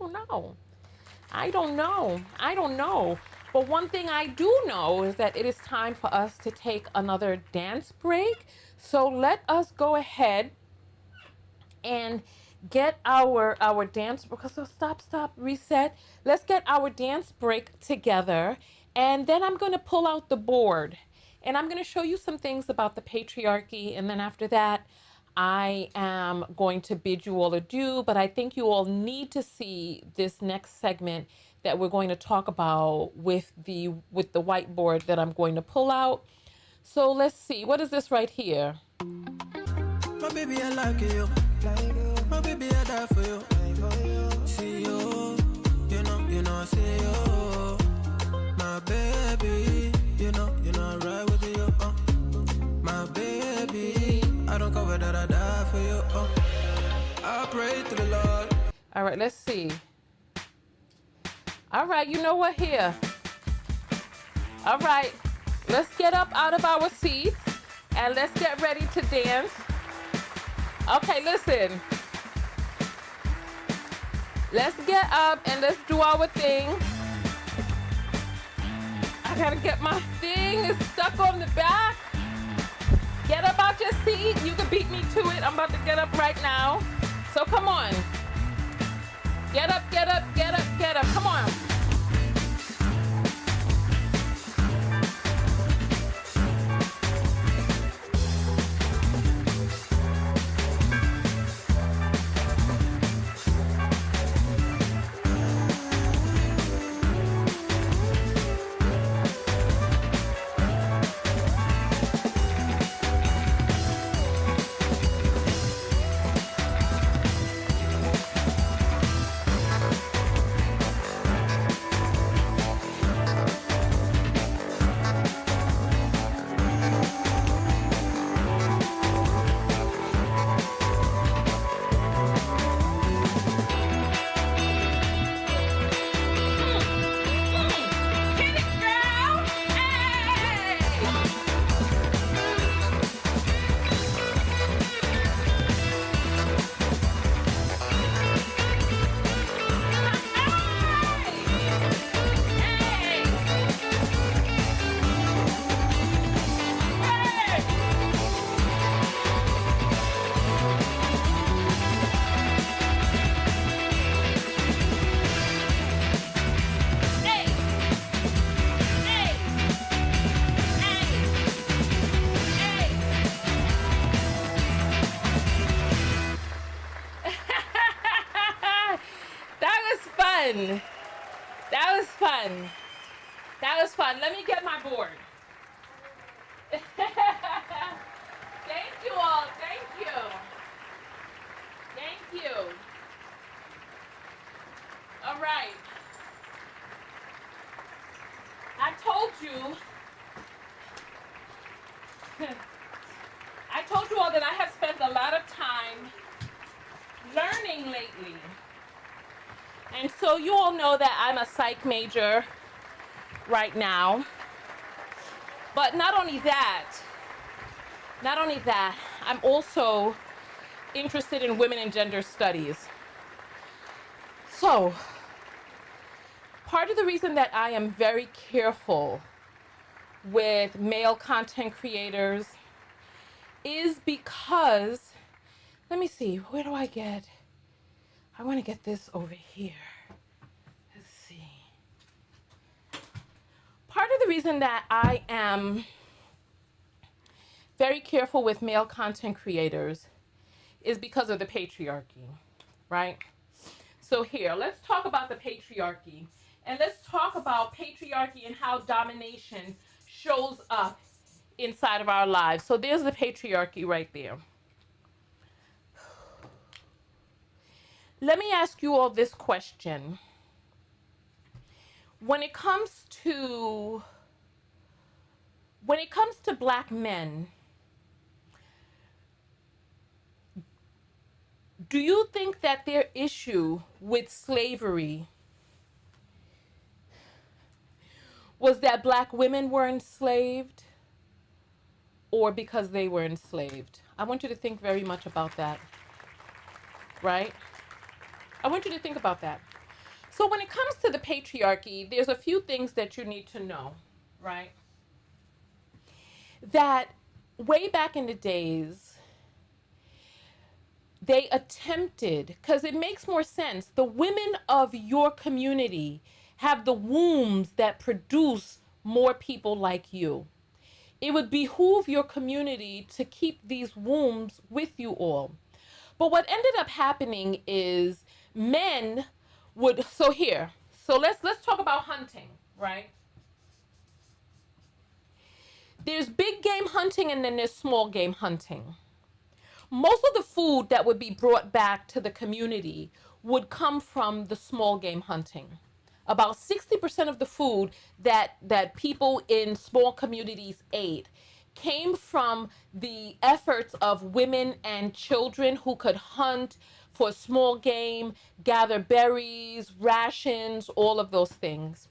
don't know. But one thing I do know is that it is time for us to take another dance break. So let us go ahead and get our dance, because stop, reset. Let's get our dance break together. And then I'm going to pull out the board and I'm going to show you some things about the patriarchy. And then after that, I am going to bid you all adieu. But I think you all need to see this next segment that we're going to talk about with the whiteboard that I'm going to pull out. So let's see. What is this right here? My baby, I like you. My baby, I die for you. See you. You know, see you. My baby, you know, right with you. My baby, I don't cover that, I die for you. I pray to the Lord. All right, let's see. All right, you know what here? All right, let's get up out of our seats and let's get ready to dance. Okay, listen. Let's get up and let's do our thing. I gotta get my thing. It's stuck on the back. Get up out your seat. You can beat me to it. I'm about to get up right now. So come on. Get up, get up, get up, get up. Come on. That was fun. Let me get my board. Thank you all. Thank you. Thank you. All right. I told you all that I have spent a lot of time learning lately. And so you all know that I'm a psych major right now. But not only that, I'm also interested in women and gender studies. So, part of the reason that I am very careful with male content creators is because, let me see, where do I get? I want to get this over here. Let's see. Part of the reason that I am very careful with male content creators is because of the patriarchy, right? So here, let's talk about the patriarchy. And let's talk about patriarchy and how domination shows up inside of our lives. So there's the patriarchy right there. Let me ask you all this question. When it comes to Black men, do you think that their issue with slavery was that Black women were enslaved or because they were enslaved? I want you to think very much about that, right? I want you to think about that. So when it comes to the patriarchy, there's a few things that you need to know, right? That way back in the days, they attempted, because it makes more sense, the women of your community have the wombs that produce more people like you. It would behoove your community to keep these wombs with you all. But what ended up happening is men would, so let's talk about hunting, right? There's big game hunting and then there's small game hunting. Most of the food that would be brought back to the community would come from the small game hunting. About 60% of the food that people in small communities ate came from the efforts of women and children who could hunt for small game, gather berries, rations, all of those things.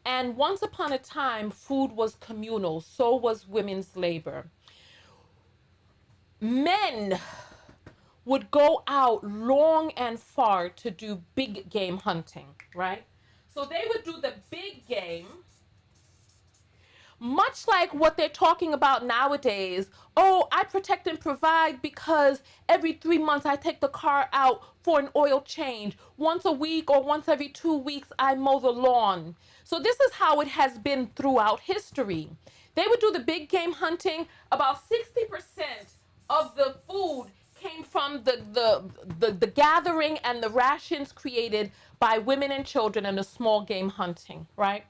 And once upon a time, food was communal, so was women's labor. Men would go out long and far to do big game hunting, right? So they would do the big game, much like what they're talking about nowadays. Oh, I protect and provide because every 3 months I take the car out for an oil change. Once a week or once every 2 weeks, I mow the lawn. So this is how it has been throughout history. They would do the big game hunting. About 60% of the food came from the gathering and the rations created by women and children and the small game hunting, right?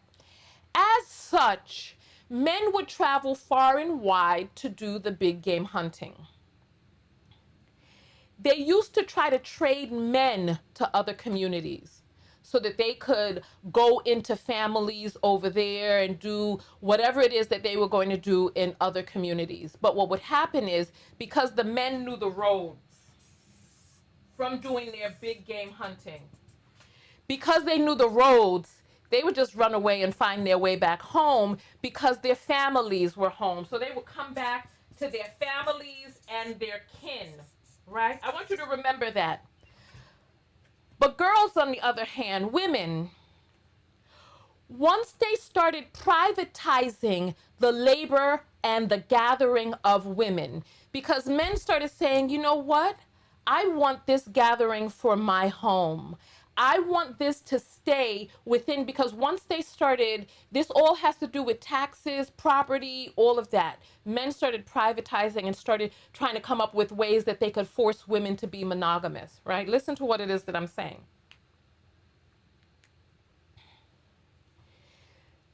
As such, men would travel far and wide to do the big game hunting. They used to try to trade men to other communities so that they could go into families over there and do whatever it is that they were going to do in other communities. But what would happen is, because the men knew the roads from doing their big game hunting, because they knew the roads, they would just run away and find their way back home because their families were home. So they would come back to their families and their kin, right? I want you to remember that. But girls, on the other hand, women, once they started privatizing the labor and the gathering of women, because men started saying, you know what? I want this gathering for my home. I want this to stay within, because once they started, this all has to do with taxes, property, all of that. Men started privatizing and started trying to come up with ways that they could force women to be monogamous, right? Listen to what it is that I'm saying.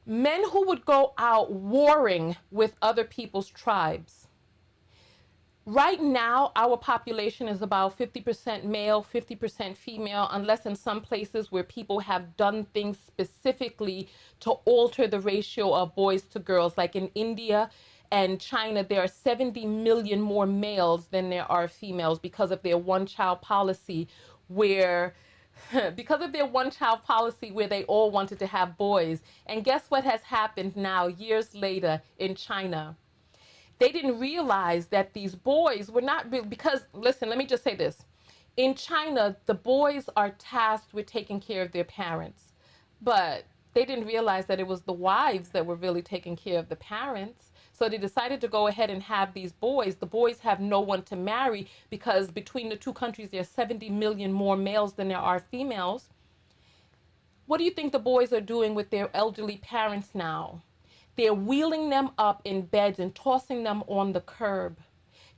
Men who would go out warring with other people's tribes. Right now, our population is about 50% male, 50% female, unless in some places where people have done things specifically to alter the ratio of boys to girls. Like in India and China, there are 70 million more males than there are females because of their one-child policy, where because of their one-child policy where they all wanted to have boys. And guess what has happened now, years later, in China? They didn't realize that these boys were not real, because, listen, let me just say this. In China, the boys are tasked with taking care of their parents, but they didn't realize that it was the wives that were really taking care of the parents. So they decided to go ahead and have these boys. The boys have no one to marry because between the two countries, there's 70 million more males than there are females. What do you think the boys are doing with their elderly parents now? They're wheeling them up in beds and tossing them on the curb.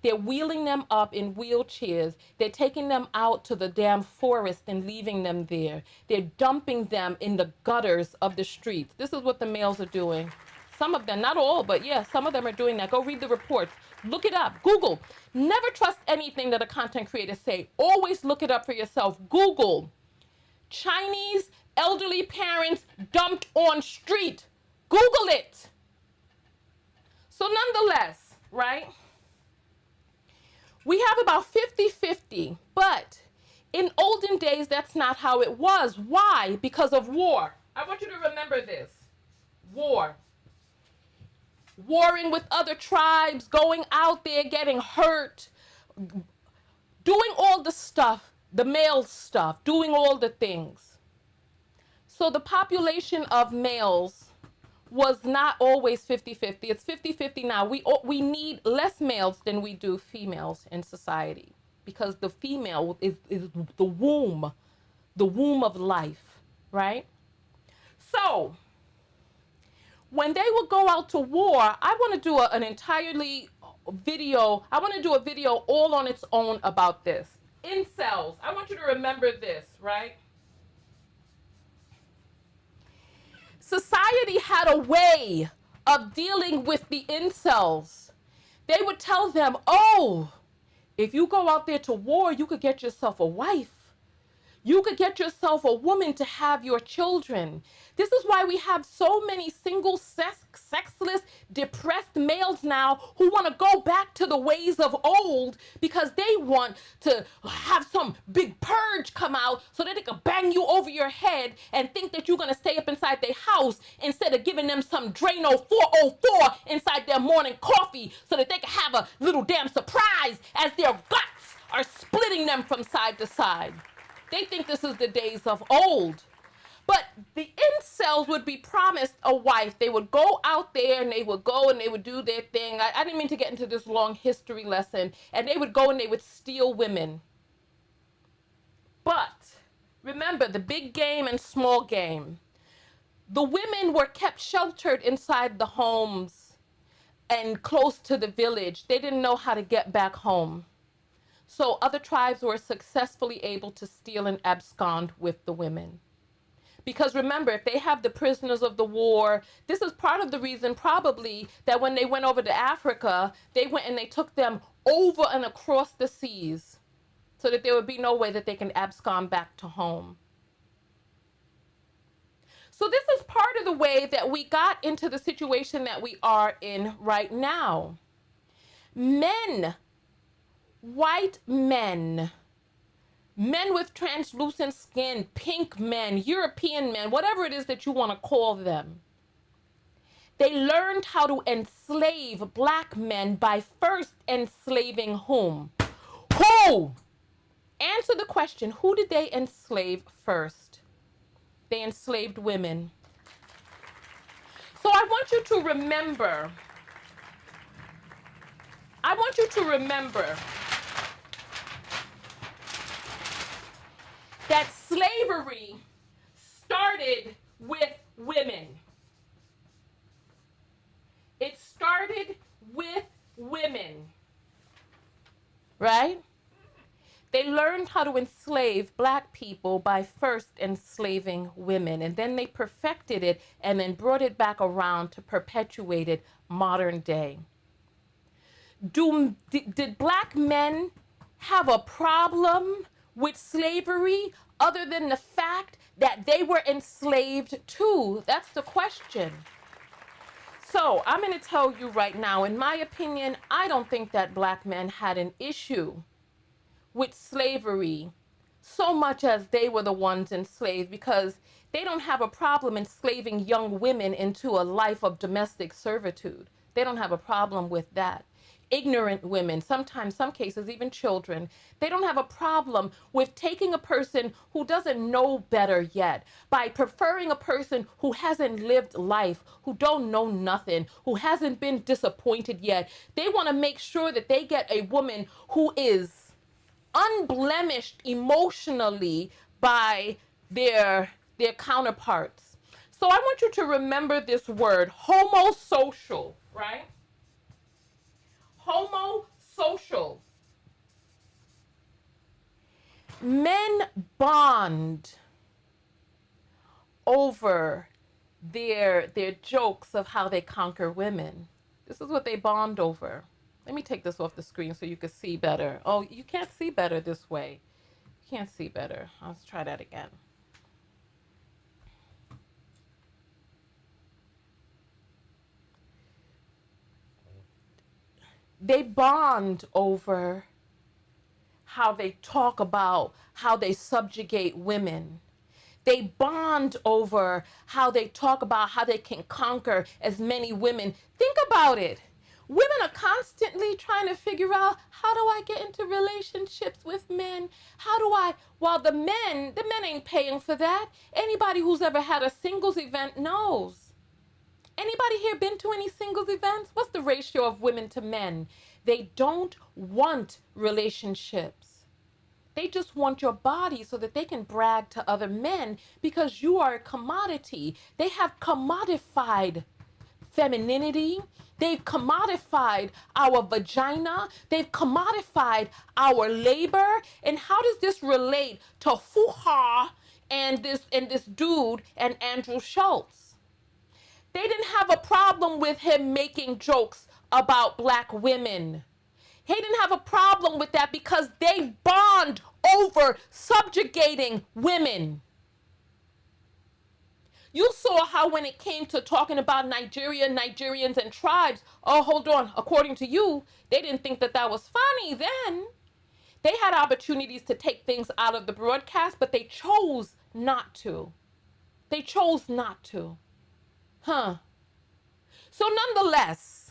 They're wheeling them up in wheelchairs. They're taking them out to the damn forest and leaving them there. They're dumping them in the gutters of the streets. This is what the males are doing. Some of them, not all, but yeah, some of them are doing that. Go read the reports. Look it up. Google. Never trust anything that a content creator say. Always look it up for yourself. Google. Chinese elderly parents dumped on street. Google it. So nonetheless, right? We have about 50-50, but in olden days, that's not how it was. Why? Because of war. I want you to remember this. War. Warring with other tribes, going out there, getting hurt, doing all the stuff, the male stuff, doing all the things. So the population of males was not always 50-50. It's 50-50 now. We need less males than we do females in society because the female is the womb of life, right? So when they would go out to war, I want to do an entirely video. I want to do a video all on its own about this. Incels. I want you to remember this, right? Society had a way of dealing with the incels. They would tell them, oh, if you go out there to war, you could get yourself a wife. You could get yourself a woman to have your children. This is why we have so many single, sexless, depressed males now who want to go back to the ways of old because they want to have some big purge come out so that they can bang you over your head and think that you're going to stay up inside their house instead of giving them some Drano 404 inside their morning coffee so that they can have a little damn surprise as their guts are splitting them from side to side. They think this is the days of old. But the incels would be promised a wife. They would go out there and they would go and they would do their thing. I didn't mean to get into this long history lesson. And they would go and they would steal women. But remember the big game and small game. The women were kept sheltered inside the homes and close to the village. They didn't know how to get back home. So other tribes were successfully able to steal and abscond with the women. Because remember, if they have the prisoners of the war, this is part of the reason probably that when they went over to Africa, they went and they took them over and across the seas so that there would be no way that they can abscond back to home. So this is part of the way that we got into the situation that we are in right now. Men, white men, men with translucent skin, pink men, European men, whatever it is that you want to call them. They learned how to enslave black men by first enslaving whom? Who? Answer the question, who did they enslave first? They enslaved women. So I want you to remember, that slavery started with women. It started with women, right? They learned how to enslave black people by first enslaving women, and then they perfected it and then brought it back around to perpetuate it modern day. Did black men have a problem with slavery other than the fact that they were enslaved too? That's the question. So I'm going to tell you right now, in my opinion, I don't think that black men had an issue with slavery so much as they were the ones enslaved, because they don't have a problem enslaving young women into a life of domestic servitude. They don't have a problem with that. Ignorant women, sometimes, some cases, even children, they don't have a problem with taking a person who doesn't know better yet, by preferring a person who hasn't lived life, who don't know nothing, who hasn't been disappointed yet. They want to make sure that they get a woman who is unblemished emotionally by their counterparts. So I want you to remember this word, homosocial, right? Homosocial. Men bond over their jokes of how they conquer women. This is what they bond over. Let me take this off the screen so you can see better. Oh, you can't see better this way. You can't see better. Let's try that again. They bond over how they talk about how they subjugate women. They bond over how they talk about how they can conquer as many women. Think about it. Women are constantly trying to figure out, how do I get into relationships with men? Well, the men ain't paying for that. Anybody who's ever had a singles event knows. Anybody here been to any singles events? What's the ratio of women to men? They don't want relationships. They just want your body so that they can brag to other men, because you are a commodity. They have commodified femininity. They've commodified our vagina. They've commodified our labor. And how does this relate to Fuhad and this dude and Andrew Schulz? They didn't have a problem with him making jokes about black women. He didn't have a problem with that because they bond over subjugating women. You saw how when it came to talking about Nigeria, Nigerians, and tribes, oh, hold on, according to you, they didn't think that that was funny then. They had opportunities to take things out of the broadcast, but they chose not to. They chose not to. So nonetheless,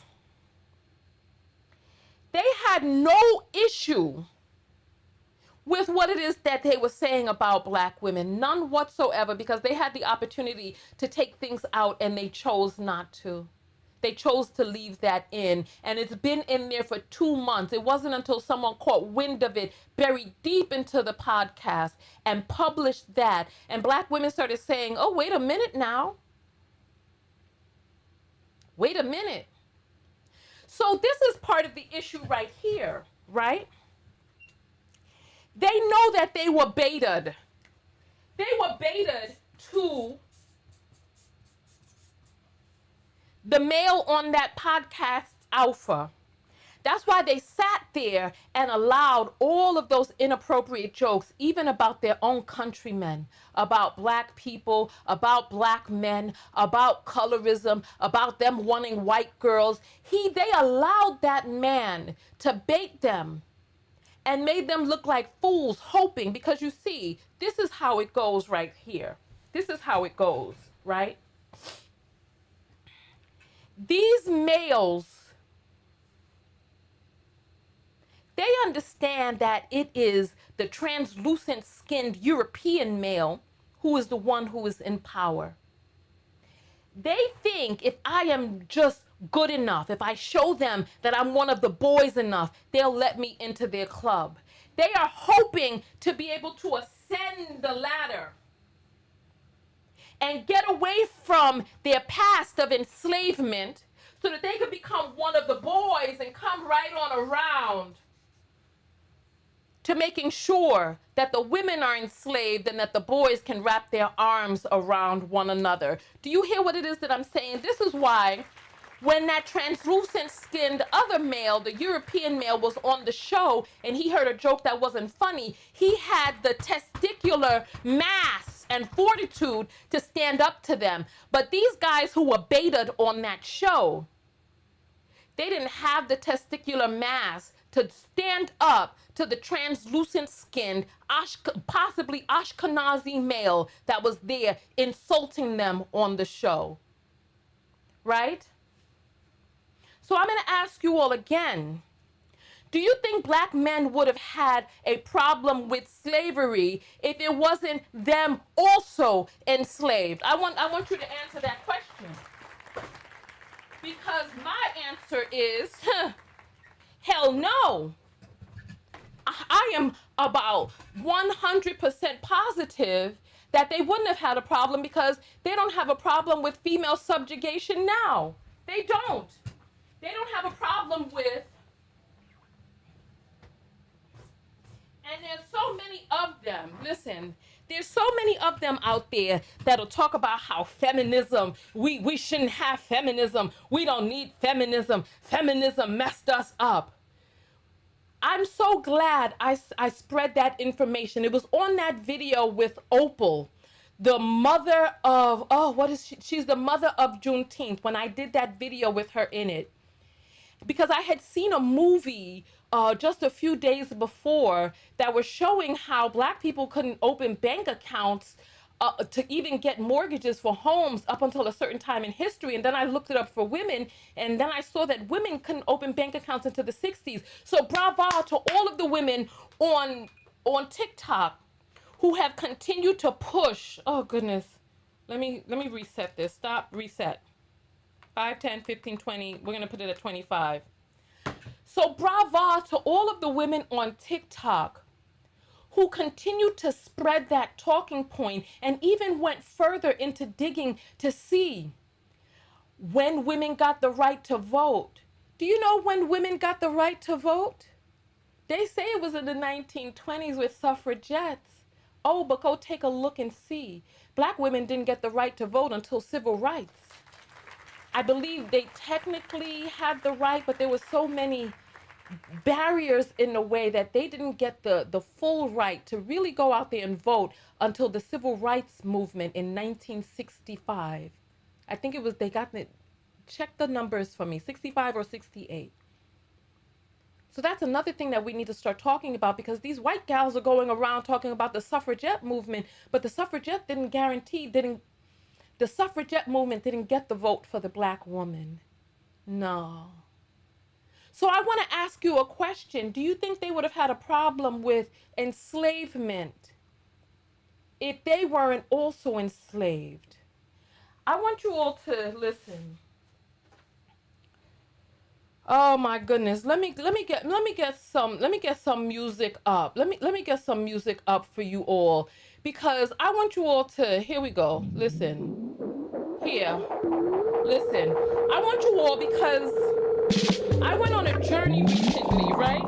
they had no issue with what it is that they were saying about black women, none whatsoever, because they had the opportunity to take things out and they chose not to. They chose to leave that in, and it's been in there for 2 months. It wasn't until someone caught wind of it, buried deep into the podcast, and published that, and black women started saying, oh, wait a minute now. Wait a minute. So this is part of the issue right here, right? They know that they were baited. They were baited to the male on that podcast, Alpha. That's why they sat there and allowed all of those inappropriate jokes, even about their own countrymen, about black people, about black men, about colorism, about them wanting white girls. They allowed that man to bait them and made them look like fools, hoping, because you see, this is how it goes right here. This is how it goes, right? These males, they understand that it is the translucent skinned European male who is the one who is in power. They think if I am just good enough, if I show them that I'm one of the boys enough, they'll let me into their club. They are hoping to be able to ascend the ladder and get away from their past of enslavement so that they could become one of the boys and come right on around to making sure that the women are enslaved and that the boys can wrap their arms around one another. Do you hear what it is that I'm saying? This is why when that translucent skinned other male, the European male, was on the show and he heard a joke that wasn't funny, he had the testicular mass and fortitude to stand up to them. But these guys who were baited on that show, They didn't have the testicular mass to stand up to the translucent skinned, possibly Ashkenazi male that was there insulting them on the show. Right? So I'm going to ask you all again. Do you think black men would have had a problem with slavery if it wasn't them also enslaved? I want you to answer that question. Because my answer is, hell no. I am about 100% positive that they wouldn't have had a problem because they don't have a problem with female subjugation now. They don't. They don't have a problem with, and there's so many of them. Listen, there's so many of them out there that'll talk about how feminism, we shouldn't have feminism. We don't need feminism. Feminism messed us up. I'm so glad I spread that information. It was on that video with Opal, the mother of, what is she? She's the mother of Juneteenth, when I did that video with her in it. Because I had seen a movie just a few days before that was showing how black people couldn't open bank accounts to even get mortgages for homes up until a certain time in history. And then I looked it up for women, and then I saw that women couldn't open bank accounts into the 60s. So bravo to all of the women on TikTok who have continued to push. Oh goodness. Let me reset this. Stop, reset. 5, 10, 15, 20. We're going to put it at 25. So bravo to all of the women on TikTok who continued to spread that talking point and even went further into digging to see when women got the right to vote. Do you know when women got the right to vote? They say it was in the 1920s with suffragettes. Oh, but go take a look and see. Black women didn't get the right to vote until civil rights. I believe they technically had the right, but there were so many barriers in the way that they didn't get the full right to really go out there and vote until the civil rights movement in 1965. I think it was, they got it, check the numbers for me, 65 or 68. So that's another thing that we need to start talking about, because these white gals are going around talking about the suffragette movement, but the suffragette the suffragette movement didn't get the vote for the black woman. No. So I want to ask you a question. Do you think they would have had a problem with enslavement if they weren't also enslaved? I want you all to listen. Oh my goodness. Let me get some music up. Let me get some music up for you all, because I want you all to, here we go. Listen. Here. Listen. I want you all, because I went on a journey recently, right?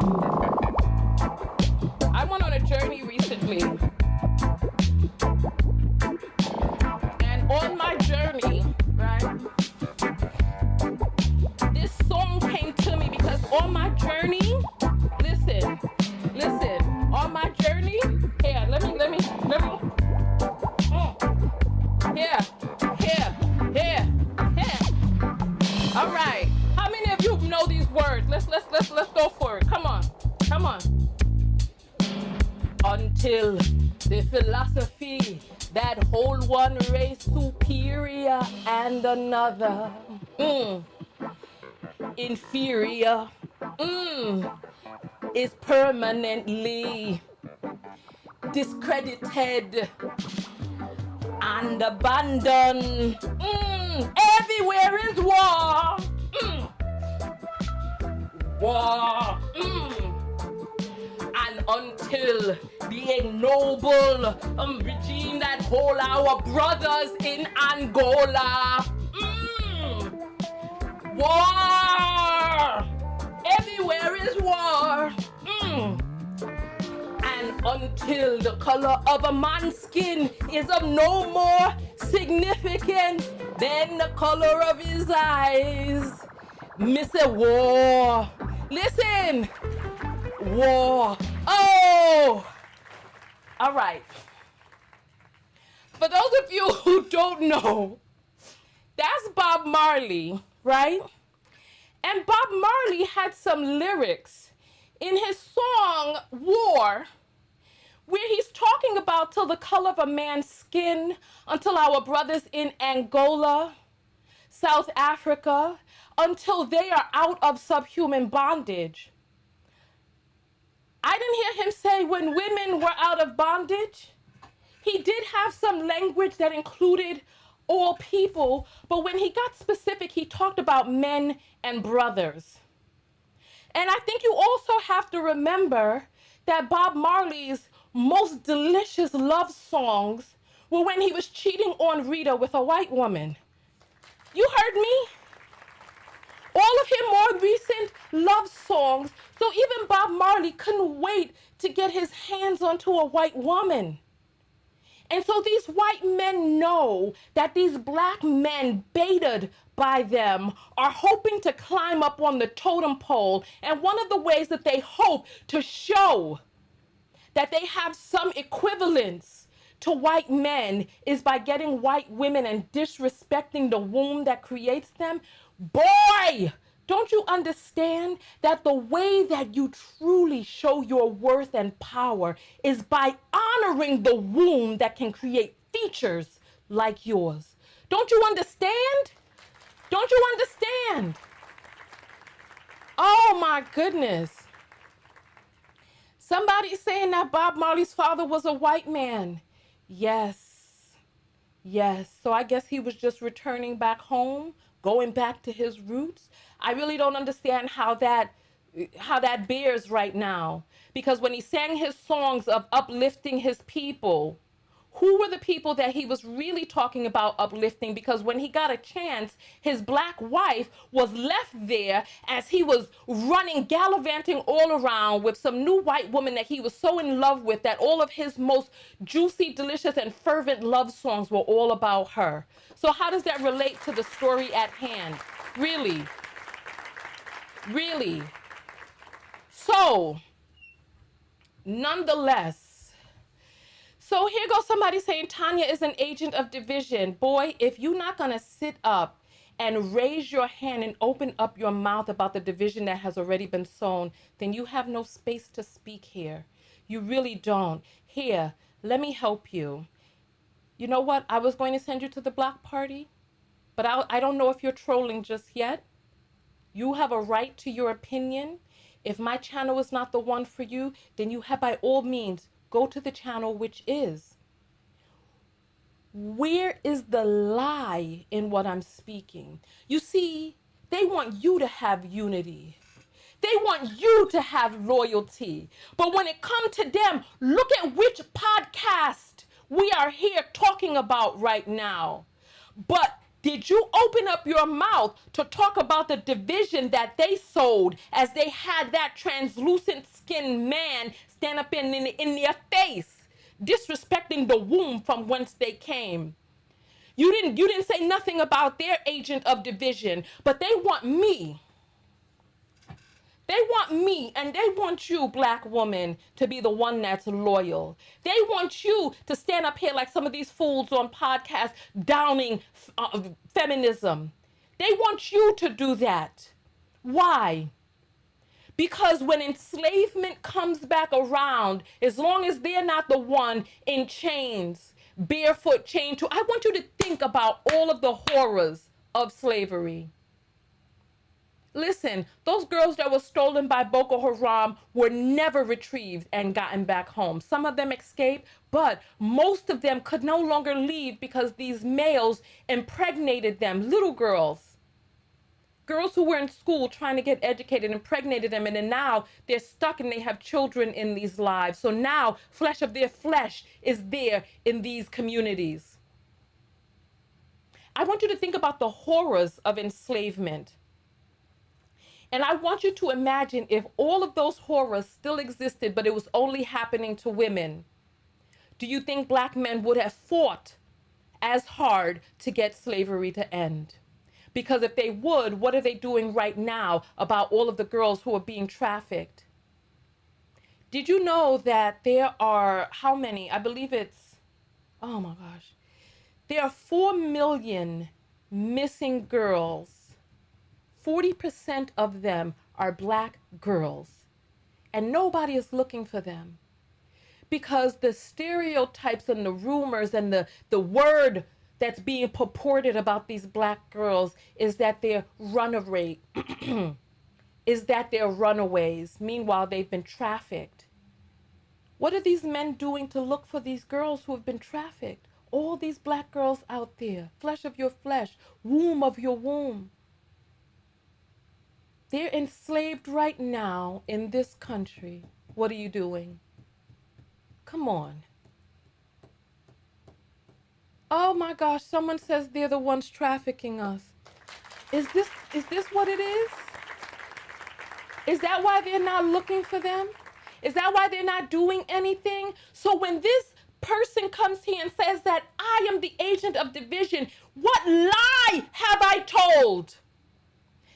I went on a journey recently. And on my journey, right? This song came to me because on my journey, listen, on my journey, here, let me, here. All right. How many of you know these words? Let's go for it. Come on. Until the philosophy that whole one race superior and another inferior is permanently discredited and abandoned. Everywhere is war. War. And until the ignoble regime that hold our brothers in Angola. War. Everywhere is war. And until the color of a man's skin is of no more significance than the color of his eyes. Miss a war. Listen. War. Oh. All right. For those of you who don't know, that's Bob Marley, right? And Bob Marley had some lyrics in his song War, where he's talking about till the color of a man's skin, until our brothers in Angola, South Africa, until they are out of subhuman bondage. I didn't hear him say when women were out of bondage. He did have some language that included all people, but when he got specific, he talked about men and brothers. And I think you also have to remember that Bob Marley's most delicious love songs were when he was cheating on Rita with a white woman. You heard me? All of his more recent love songs. So even Bob Marley couldn't wait to get his hands onto a white woman. And so these white men know that these black men baited by them are hoping to climb up on the totem pole. And one of the ways that they hope to show that they have some equivalence to white men is by getting white women and disrespecting the womb that creates them. Boy, don't you understand that the way that you truly show your worth and power is by honoring the womb that can create features like yours? Don't you understand? Don't you understand? Oh my goodness. Somebody's saying that Bob Marley's father was a white man. Yes. Yes. So I guess he was just returning back home, going back to his roots. I really don't understand how that bears right now. Because when he sang his songs of uplifting his people, who were the people that he was really talking about uplifting? Because when he got a chance, his black wife was left there as he was running, gallivanting all around with some new white woman that he was so in love with that all of his most juicy, delicious, and fervent love songs were all about her. So how does that relate to the story at hand? Really? Really? So, nonetheless, so here goes somebody saying Tonya is an agent of division. Boy, if you're not going to sit up and raise your hand and open up your mouth about the division that has already been sown, then you have no space to speak here. You really don't. Here, let me help you. You know what? I was going to send you to the block party, but I don't know if you're trolling just yet. You have a right to your opinion. If my channel is not the one for you, then you have by all means go to the channel which is. Where is the lie in what I'm speaking? You see, they want you to have unity. They want you to have loyalty. But when it comes to them, look at which podcast we are here talking about right now. But did you open up your mouth to talk about the division that they sowed as they had that translucent skinned man stand up in their face, disrespecting the womb from whence they came? You didn't say nothing about their agent of division, but they want me. They want me, and they want you, black woman, to be the one that's loyal. They want you to stand up here like some of these fools on podcasts downing feminism. They want you to do that. Why? Because when enslavement comes back around, as long as they're not the one in chains, barefoot, chained to, I want you to think about all of the horrors of slavery. Listen, those girls that were stolen by Boko Haram were never retrieved and gotten back home. Some of them escaped, but most of them could no longer leave because these males impregnated them, little girls. Girls who were in school trying to get educated impregnated them, and then now they're stuck and they have children in these lives. So now flesh of their flesh is there in these communities. I want you to think about the horrors of enslavement. And I want you to imagine if all of those horrors still existed, but it was only happening to women. Do you think black men would have fought as hard to get slavery to end? Because if they would, what are they doing right now about all of the girls who are being trafficked? Did you know that there are, how many? I believe it's, oh my gosh. There are 4 million missing girls. 40% of them are black girls, and nobody is looking for them because the stereotypes and the rumors and the word that's being purported about these black girls is that they're runaways. Meanwhile, they've been trafficked. What are these men doing to look for these girls who have been trafficked? All these black girls out there, flesh of your flesh, womb of your womb. They're enslaved right now in this country. What are you doing? Come on. Oh my gosh, someone says they're the ones trafficking us. Is this what it is? Is that why they're not looking for them? Is that why they're not doing anything? So when this person comes here and says that I am the agent of division, what lie have I told?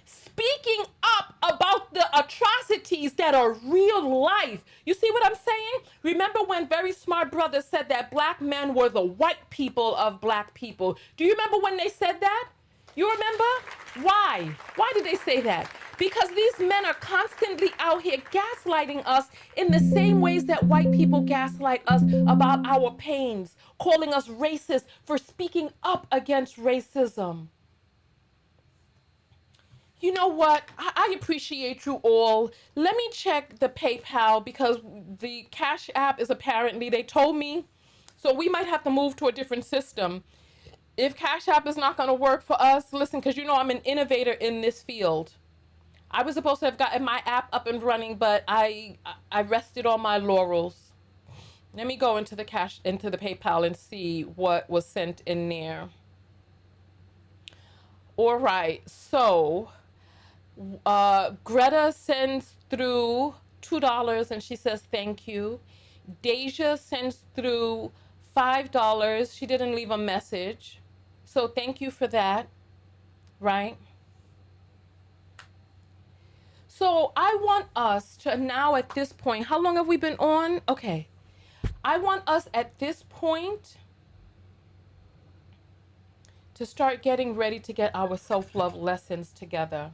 Speaking up about the atrocities that are real life. You see what I'm saying? Remember when Very Smart Brother said that black men were the white people of black people? Do you remember when they said that? You remember? Why? Why did they say that? Because these men are constantly out here gaslighting us in the same ways that white people gaslight us about our pains, calling us racist for speaking up against racism. You know what? I appreciate you all. Let me check the PayPal because the Cash App is apparently, they told me, so we might have to move to a different system. If Cash App is not going to work for us, listen, because you know I'm an innovator in this field. I was supposed to have gotten my app up and running, but I rested on my laurels. Let me go into the PayPal and see what was sent in there. All right, so Greta sends through $2 and she says thank you. Deja sends through $5. She didn't leave a message, so thank you for that. Right? So I want us to now at this point, how long have we been on? Okay. I want us at this point to start getting ready to get our self-love lessons together.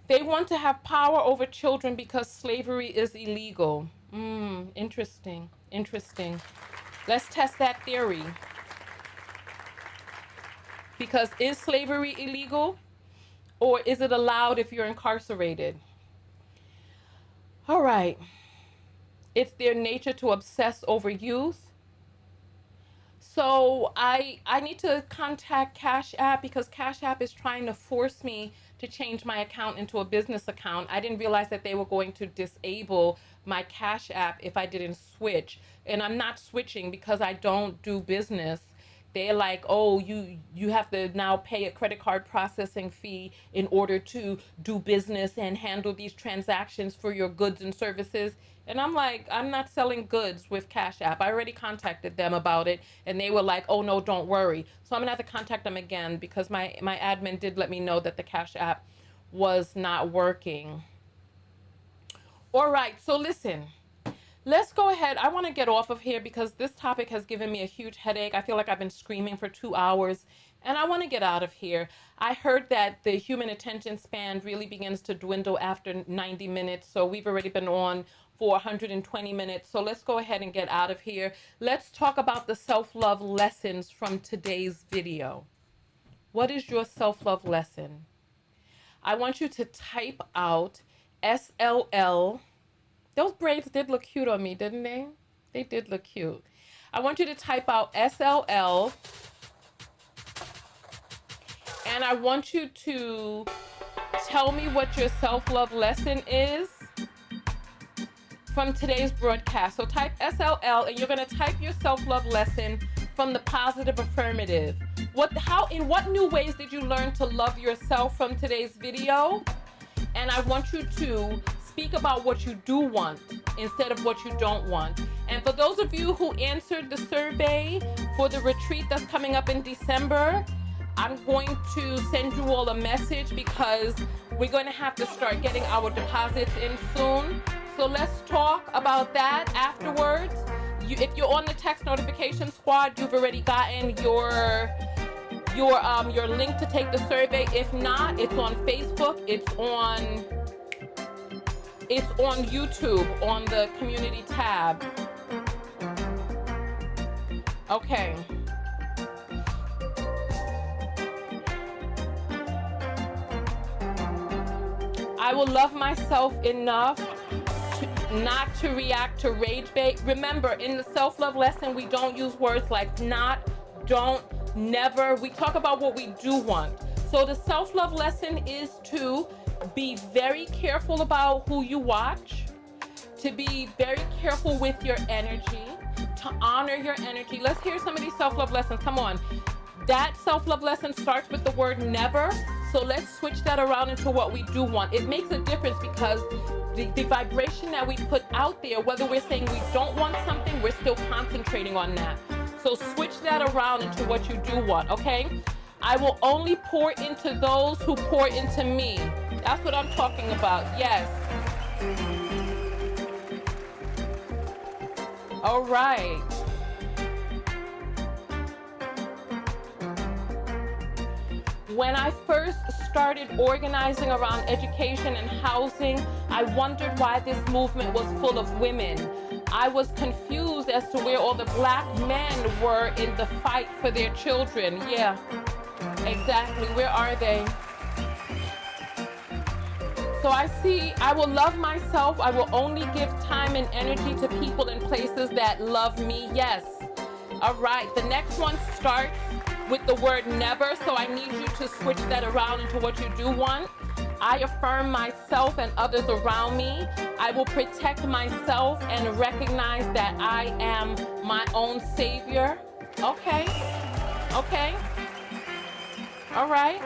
They want to have power over children because slavery is illegal. Interesting, interesting. Let's test that theory. Because is slavery illegal? Or is it allowed if you're incarcerated? All right. It's their nature to obsess over youth. So I need to contact Cash App because Cash App is trying to force me to change my account into a business account. I didn't realize that they were going to disable my Cash App if I didn't switch. And I'm not switching because I don't do business. They're like, oh, you have to now pay a credit card processing fee in order to do business and handle these transactions for your goods and services. And I'm like, I'm not selling goods with Cash App. I already contacted them about it, and they were like, oh, no, don't worry. So I'm going to have to contact them again because my admin did let me know that the Cash App was not working. All right, so listen. Let's go ahead. I want to get off of here because this topic has given me a huge headache. I feel like I've been screaming for 2 hours and I want to get out of here. I heard that the human attention span really begins to dwindle after 90 minutes. So we've already been on for 120 minutes. So let's go ahead and get out of here. Let's talk about the self-love lessons from today's video. What is your self-love lesson? I want you to type out SLL. Those braids did look cute on me, didn't they? They did look cute. I want you to type out SLL. And I want you to tell me what your self-love lesson is from today's broadcast. So type SLL and you're going to type your self-love lesson from the positive affirmative. In what new ways did you learn to love yourself from today's video? And I want you to speak about what you do want instead of what you don't want. And for those of you who answered the survey for the retreat that's coming up in December, I'm going to send you all a message because we're going to have to start getting our deposits in soon. So let's talk about that afterwards. If you're on the text notification squad, you've already gotten your your link to take the survey. If not, it's on Facebook. It's on YouTube on the community tab. Okay. I will love myself enough not to react to rage bait. Remember, in the self-love lesson, we don't use words like not, don't, never. We talk about what we do want. So the self-love lesson is to be very careful about who you watch, to be very careful with your energy, to honor your energy. Let's hear some of these self-love lessons. Come on. That self-love lesson starts with the word never. So let's switch that around into what we do want. It makes a difference because the vibration that we put out there, whether we're saying we don't want something, we're still concentrating on that. So switch that around into what you do want, okay? I will only pour into those who pour into me. That's what I'm talking about, yes. All right. When I first started organizing around education and housing, I wondered why this movement was full of women. I was confused as to where all the black men were in the fight for their children. Yeah, exactly. Where are they? So I see, I will love myself. I will only give time and energy to people and places that love me. Yes. All right, the next one starts with the word never, so I need you to switch that around into what you do want. I affirm myself and others around me. I will protect myself and recognize that I am my own savior. Okay, okay, all right.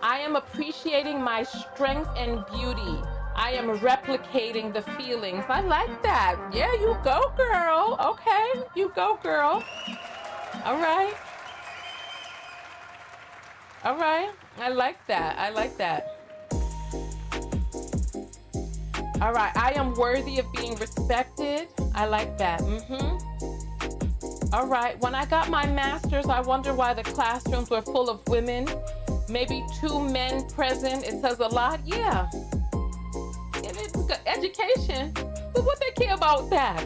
I am appreciating my strength and beauty. I am replicating the feelings. I like that. Yeah, you go, girl. Okay, you go, girl. All right. All right. I like that. I like that. All right. I am worthy of being respected. I like that. All right. When I got my master's, I wonder why the classrooms were full of women. Maybe 2 men present. It says a lot. Yeah. It's education. But what they care about that?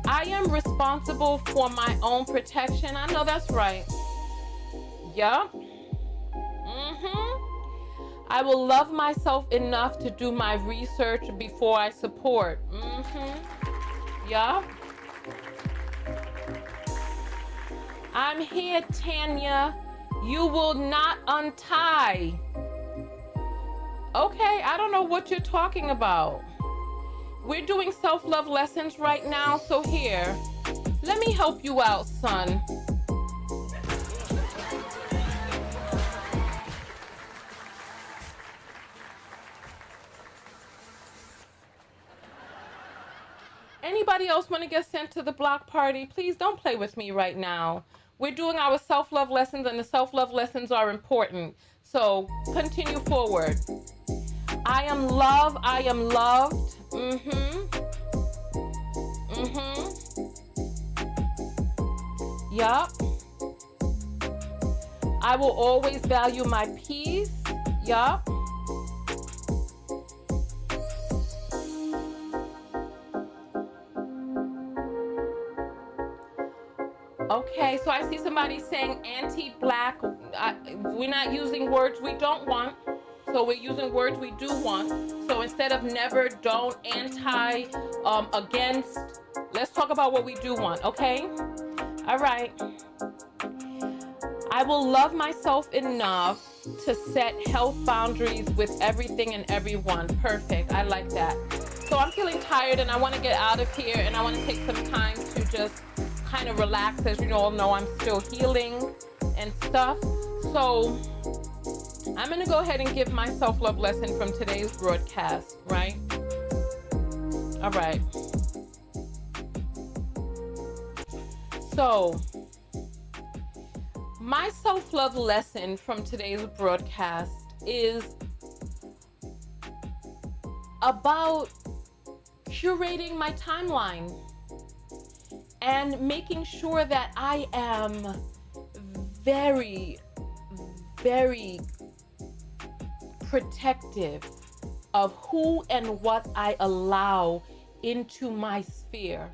I am responsible for my own protection. I know that's right. Yup. I will love myself enough to do my research before I support. Yup. I'm here, Tonya. You will not untie. Okay, I don't know what you're talking about. We're doing self-love lessons right now, so here, let me help you out, son. Anybody else want to get sent to the block party? Please don't play with me right now. We're doing our self-love lessons, and the self-love lessons are important. So continue forward. I am love. I am loved. Yup. I will always value my peace. Yup. Okay, so I see somebody saying anti-black. We're not using words we don't want. So we're using words we do want. So instead of never, don't, anti, against, let's talk about what we do want, okay? All right. I will love myself enough to set health boundaries with everything and everyone. Perfect, I like that. So I'm feeling tired and I want to get out of here and I want to take some time to just kind of relax. As you all know, I'm still healing and stuff. So I'm gonna go ahead and give my self-love lesson from today's broadcast, right? All right. So my self-love lesson from today's broadcast is about curating my timeline and making sure that I am very, very protective of who and what I allow into my sphere.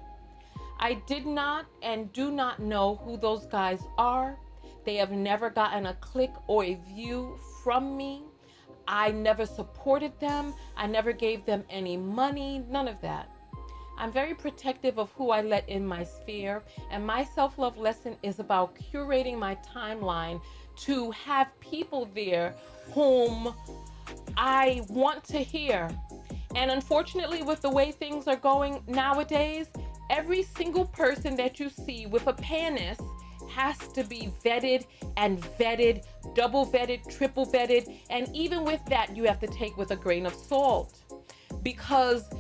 I did not and do not know who those guys are. They have never gotten a click or a view from me. I never supported them. I never gave them any money, none of that. I'm very protective of who I let in my sphere, and my self-love lesson is about curating my timeline to have people there whom I want to hear. And unfortunately, with the way things are going nowadays, every single person that you see with a penis has to be vetted and vetted, double vetted, triple vetted, and even with that, you have to take with a grain of salt, because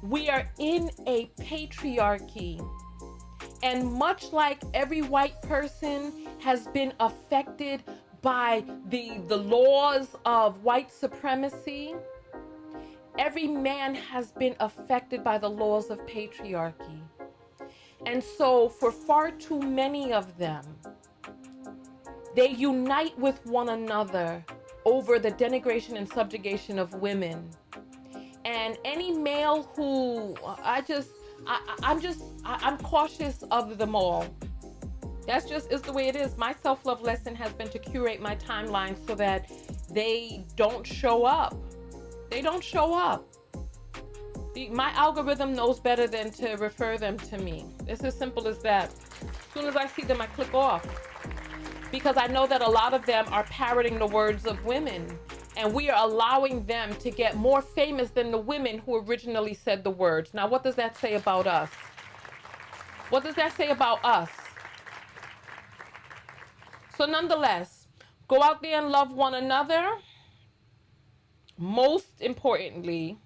we are in a patriarchy. And much like every white person has been affected by the laws of white supremacy, every man has been affected by the laws of patriarchy. And so for far too many of them, they unite with one another over the denigration and subjugation of women. And any male who I'm cautious of them all. That's just is the way it is. My self-love lesson has been to curate my timeline so that they don't show up. They don't show up. My algorithm knows better than to refer them to me. It's as simple as that. As soon as I see them, I click off. Because I know that a lot of them are parroting the words of women. And we are allowing them to get more famous than the women who originally said the words. Now, what does that say about us? What does that say about us? So nonetheless, go out there and love one another. Most importantly,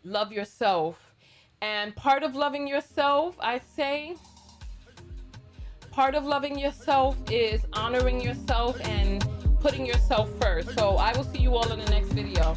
love yourself. And part of loving yourself, I say, part of loving yourself is honoring yourself and putting yourself first. So I will see you all in the next video.